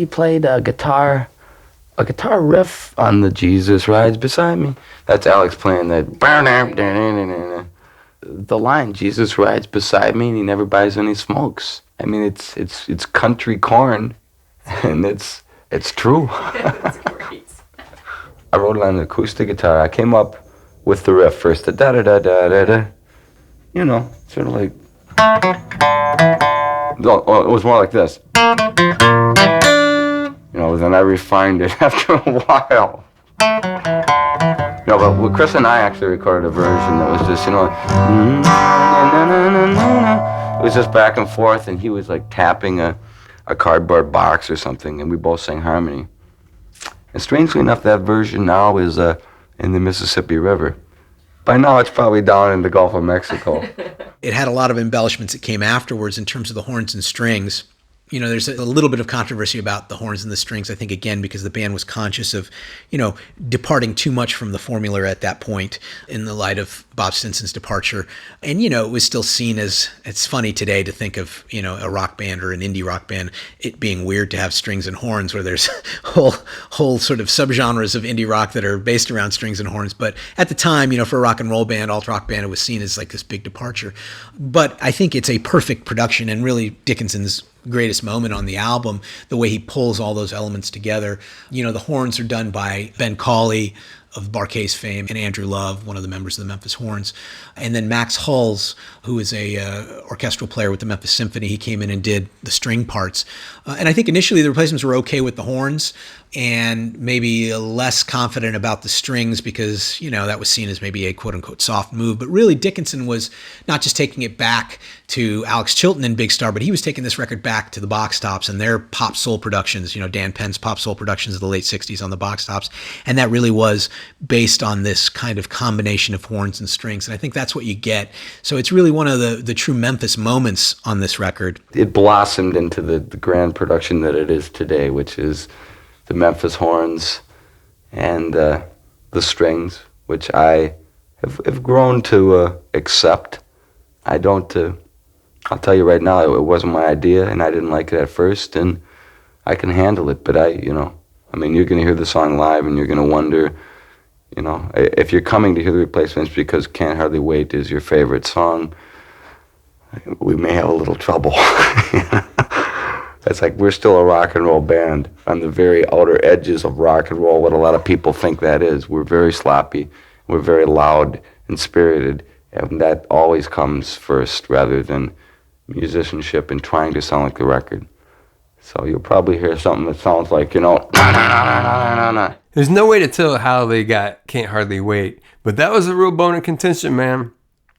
he played a guitar riff on the Jesus Rides Beside Me. That's Alex playing that. The line, Jesus rides beside me and he never buys any smokes. I mean, it's country corn, and it's true. That's great. I wrote it on an acoustic guitar. I came up with the riff first, the da-da-da-da-da-da. You know, sort of like... No, it was more like this. You know, then I refined it after a while. No, but Chris and I actually recorded a version that was just, you know, it was just back and forth, and he was like tapping a cardboard box or something, and we both sang harmony. And strangely enough, that version now is in the Mississippi River. By now, it's probably down in the Gulf of Mexico. It had a lot of embellishments that came afterwards in terms of the horns and strings. You know, there's a little bit of controversy about the horns and the strings, I think, again, because the band was conscious of, you know, departing too much from the formula at that point in the light of Bob Stinson's departure. And, you know, it was still seen as, it's funny today to think of, you know, a rock band or an indie rock band, it being weird to have strings and horns, where there's whole sort of subgenres of indie rock that are based around strings and horns. But at the time, you know, for a rock and roll band, alt rock band, it was seen as like this big departure. But I think it's a perfect production, and really Dickinson's greatest moment on the album, the way he pulls all those elements together. You know, the horns are done by Ben Cawley of Bar-Kays fame, and Andrew Love, one of the members of the Memphis Horns. And then Max Hulls, who is a orchestral player with the Memphis Symphony, he came in and did the string parts. And I think initially the Replacements were okay with the horns and maybe less confident about the strings because, you know, that was seen as maybe a quote-unquote soft move. But really, Dickinson was not just taking it back to Alex Chilton and Big Star, but he was taking this record back to the Box Tops and their pop soul productions, you know, Dan Penn's pop soul productions of the late 60s on the Box Tops. And that really was based on this kind of combination of horns and strings. And I think that's what you get. So it's really one of the true Memphis moments on this record. It blossomed into the grand production that it is today, which is the Memphis horns and the strings, which I have grown to accept. I don't, I'll tell you right now, it wasn't my idea, and I didn't like it at first, and I can handle it, but you're going to hear the song live, and you're going to wonder, you know, if you're coming to hear the Replacements because Can't Hardly Wait is your favorite song, we may have a little trouble. It's like we're still a rock and roll band on the very outer edges of rock and roll, what a lot of people think that is. We're very sloppy, we're very loud and spirited, and that always comes first rather than musicianship and trying to sound like the record. So you'll probably hear something that sounds like, you know, na-na-na-na-na-na-na. There's no way to tell how they got Can't Hardly Wait, but that was a real bone of contention, man.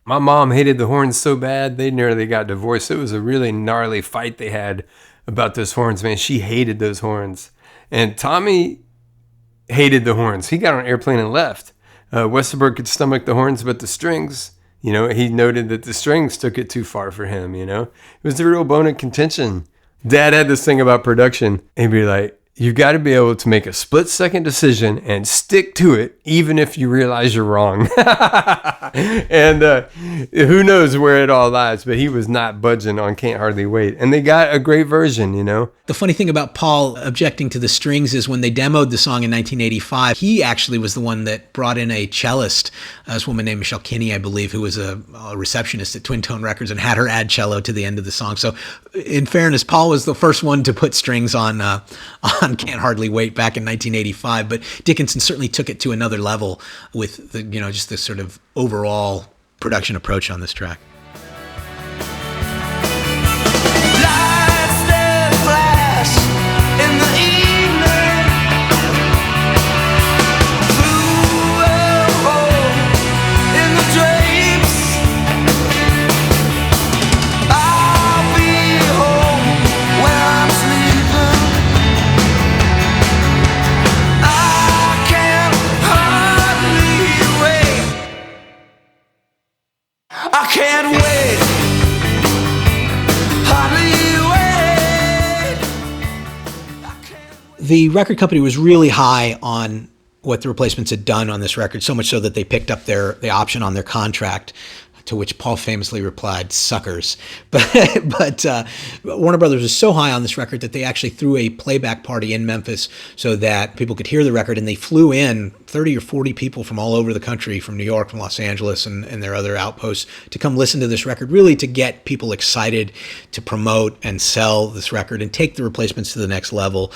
My mom hated the horns so bad, they nearly got divorced. It was a really gnarly fight they had about those horns, man. She hated those horns. And Tommy hated the horns. He got on an airplane and left. Westerberg could stomach the horns, but the strings, you know, he noted that the strings took it too far for him, you know. It was a real bone of contention. Dad had this thing about production. He'd be like, you've got to be able to make a split-second decision and stick to it, even if you realize you're wrong. And who knows where it all lies, but he was not budging on Can't Hardly Wait. And they got a great version, you know. The funny thing about Paul objecting to the strings is when they demoed the song in 1985, he actually was the one that brought in a cellist, this woman named Michelle Kinney, I believe, who was a receptionist at Twin Tone Records, and had her add cello to the end of the song. So in fairness, Paul was the first one to put strings on Can't Hardly Wait back in 1985, but Dickinson certainly took it to another level with the, you know, just this sort of overall production approach on this track. Lights that flash in the evening through a hole in the drapes. I'll be home when I'm sleeping. I can't hardly wait. I can't wait. The record company was really high on what the Replacements had done on this record, so much so that they picked up the option on their contract to which Paul famously replied, "Suckers." But Warner Brothers was so high on this record that they actually threw a playback party in Memphis so that people could hear the record, and they flew in 30 or 40 people from all over the country, from New York, from Los Angeles, and their other outposts, to come listen to this record, really to get people excited to promote and sell this record and take the Replacements to the next level.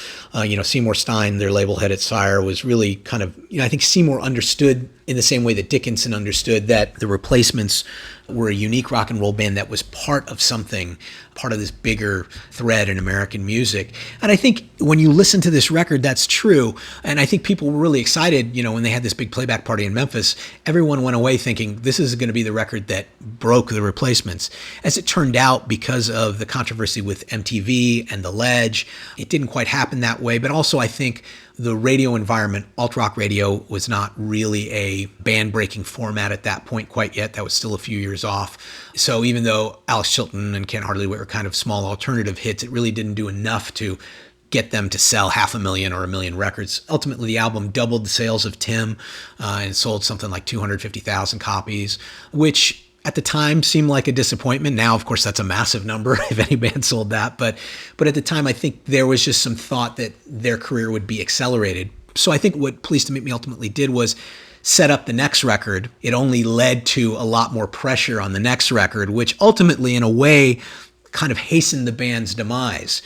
Seymour Stein, their label head at Sire, was really kind of, I think Seymour understood in the same way that Dickinson understood that the Replacements were a unique rock and roll band that was part of something, part of this bigger thread in American music. And I think when you listen to this record, that's true. And I think people were really excited, when they had this big playback party in Memphis. Everyone went away thinking this is going to be the record that broke the Replacements. As it turned out, because of the controversy with MTV and The Ledge, it didn't quite happen that way. But also, I think the radio environment, alt-rock radio, was not really a band-breaking format at that point quite yet. That was still a few years off. So even though Alex Chilton and Can't Hardly Wait were kind of small alternative hits, it really didn't do enough to get them to sell 500,000 or 1 million records. Ultimately, the album doubled the sales of Tim and sold something like 250,000 copies, which at the time seemed like a disappointment. Now, of course, that's a massive number if any band sold that. But at the time, I think there was just some thought that their career would be accelerated. So I think what Pleased to Meet Me ultimately did was set up the next record. It only led to a lot more pressure on the next record, which ultimately, in a way, kind of hastened the band's demise.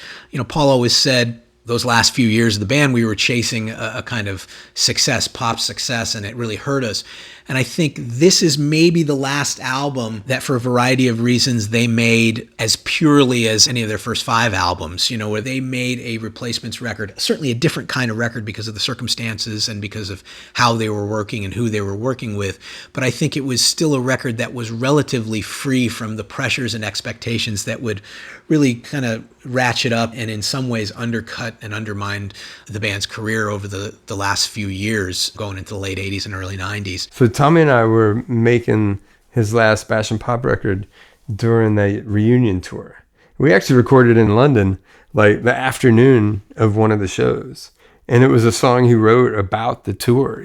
Paul always said, those last few years of the band, we were chasing a kind of success, pop success, and it really hurt us. And I think this is maybe the last album that, for a variety of reasons, they made as purely as any of their first 5 albums, where they made a Replacements record, certainly a different kind of record because of the circumstances and because of how they were working and who they were working with. But I think it was still a record that was relatively free from the pressures and expectations that would really kind of ratchet up and in some ways undercut and undermined the band's career over the last few years, going into the late 80s and early 90s. So Tommy and I were making his last Bash and Pop record during the reunion tour. We actually recorded in London, like the afternoon of one of the shows. And it was a song he wrote about the tour,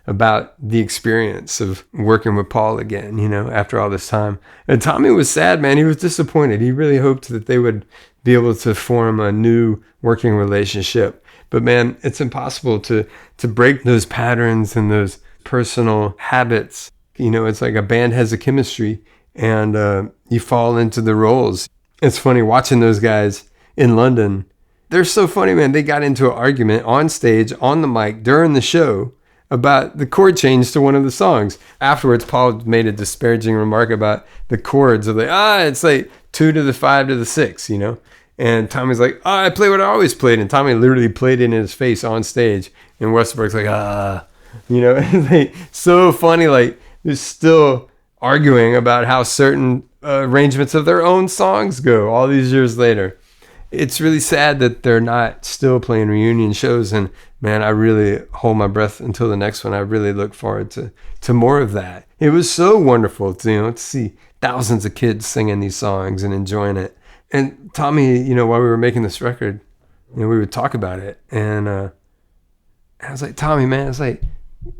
about the experience of working with Paul again, after all this time. And Tommy was sad, man. He was disappointed. He really hoped that they would be able to form a new working relationship. But man, it's impossible to break those patterns and those personal habits. It's like a band has a chemistry and you fall into the roles. It's funny watching those guys in London. They're so funny, man. They got into an argument on stage, on the mic, during the show about the chord change to one of the songs. Afterwards, Paul made a disparaging remark about the chords of it's like 2 to the 5 to the 6, And Tommy's like, I play what I always played. And Tommy literally played it in his face on stage. And Westerberg's like, so funny. Like, they're still arguing about how certain arrangements of their own songs go all these years later. It's really sad that they're not still playing reunion shows. And man, I really hold my breath until the next one. I really look forward to more of that. It was so wonderful to see thousands of kids singing these songs and enjoying it. And Tommy, while we were making this record, we would talk about it. And I was like, Tommy, man, it's like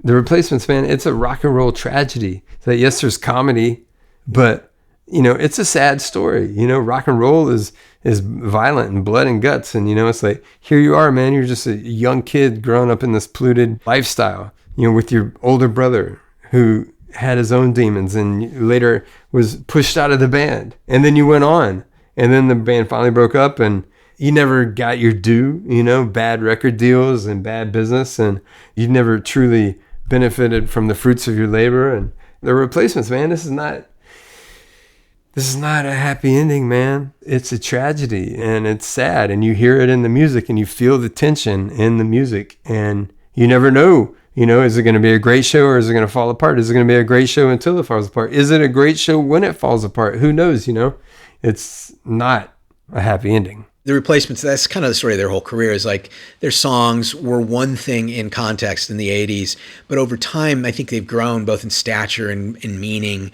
the Replacements, man, it's a rock and roll tragedy. It's like, yes, there's comedy, but it's a sad story. Rock and roll is violent and blood and guts. And, it's like, here you are, man. You're just a young kid growing up in this polluted lifestyle, with your older brother who had his own demons and later was pushed out of the band. And then you went on. And then the band finally broke up and you never got your due, bad record deals and bad business. And you never truly benefited from the fruits of your labor. And the Replacements, man, this is not a happy ending, man. It's a tragedy and it's sad. And you hear it in the music and you feel the tension in the music. And you never know, is it going to be a great show or is it going to fall apart? Is it going to be a great show until it falls apart? Is it a great show when it falls apart? Who knows, It's not a happy ending. The Replacements, that's kind of the story of their whole career, is like their songs were one thing in context in the 80s, but over time, I think they've grown both in stature and in meaning.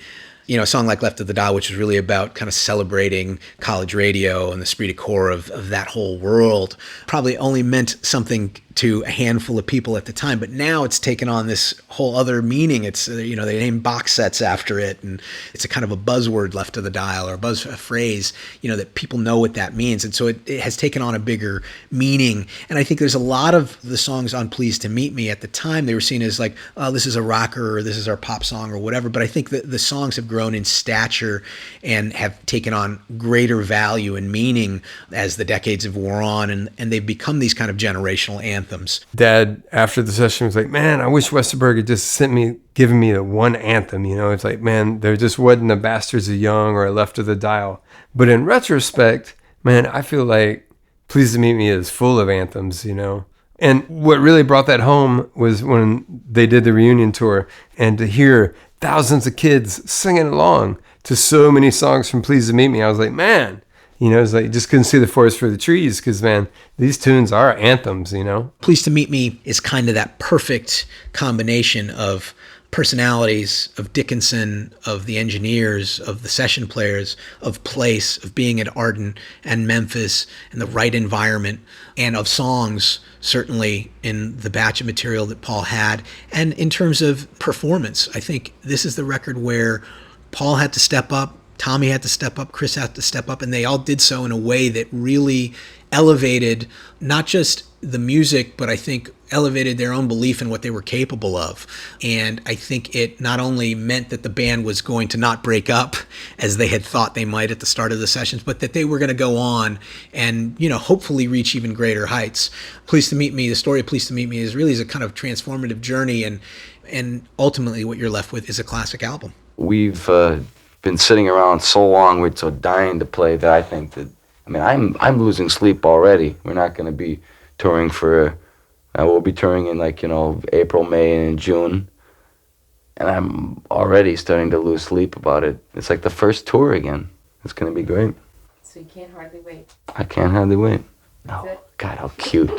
A song like Left of the Dial, which is really about kind of celebrating college radio and the esprit de corps of that whole world, probably only meant something to a handful of people at the time, but now it's taken on this whole other meaning. It's, they name box sets after it, and it's a kind of a buzzword left of the dial, or a phrase, that people know what that means. And so it has taken on a bigger meaning. And I think there's a lot of the songs on Pleased to Meet Me at the time, they were seen as like, oh, this is a rocker, or this is our pop song, or whatever. But I think that the songs have grown in stature and have taken on greater value and meaning as the decades have wore on, and they've become these kind of generational anthems. Dad, after the session, was like, man, I wish Westerberg had just given me the one anthem. It's like, man, there just wasn't a Bastards of Young or a Left of the Dial. But in retrospect, man, I feel like Pleased to Meet Me is full of anthems, And what really brought that home was when they did the reunion tour, and to hear thousands of kids singing along to so many songs from Pleased to Meet Me, I was like, man, it's like you just couldn't see the forest for the trees, because, man, these tunes are anthems, Pleased to Meet Me is kind of that perfect combination of personalities, of Dickinson, of the engineers, of the session players, of place, of being at Ardent and Memphis, and the right environment, and of songs, certainly in the batch of material that Paul had. And in terms of performance, I think this is the record where Paul had to step up, Tommy had to step up, Chris had to step up, and they all did so in a way that really elevated not just the music, but I think elevated their own belief in what they were capable of. And I think it not only meant that the band was going to not break up as they had thought they might at the start of the sessions, but that they were going to go on and, hopefully reach even greater heights. Pleased to Meet Me, the story of Pleased to Meet Me is a kind of transformative journey, and ultimately what you're left with is a classic album. We've been sitting around so long, we're so dying to play that I think that, I'm losing sleep already. We're not going to be touring we'll be touring in April, May, and June. And I'm already starting to lose sleep about it. It's like the first tour again. It's going to be great. So you can't hardly wait. I can't hardly wait. That's it. God, how cute.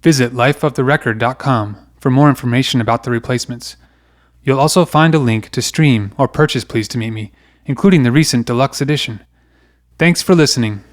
Visit lifeoftherecord.com for more information about the replacements. You'll also find a link to stream or purchase Pleased to Meet Me, including the recent Deluxe edition. Thanks for listening.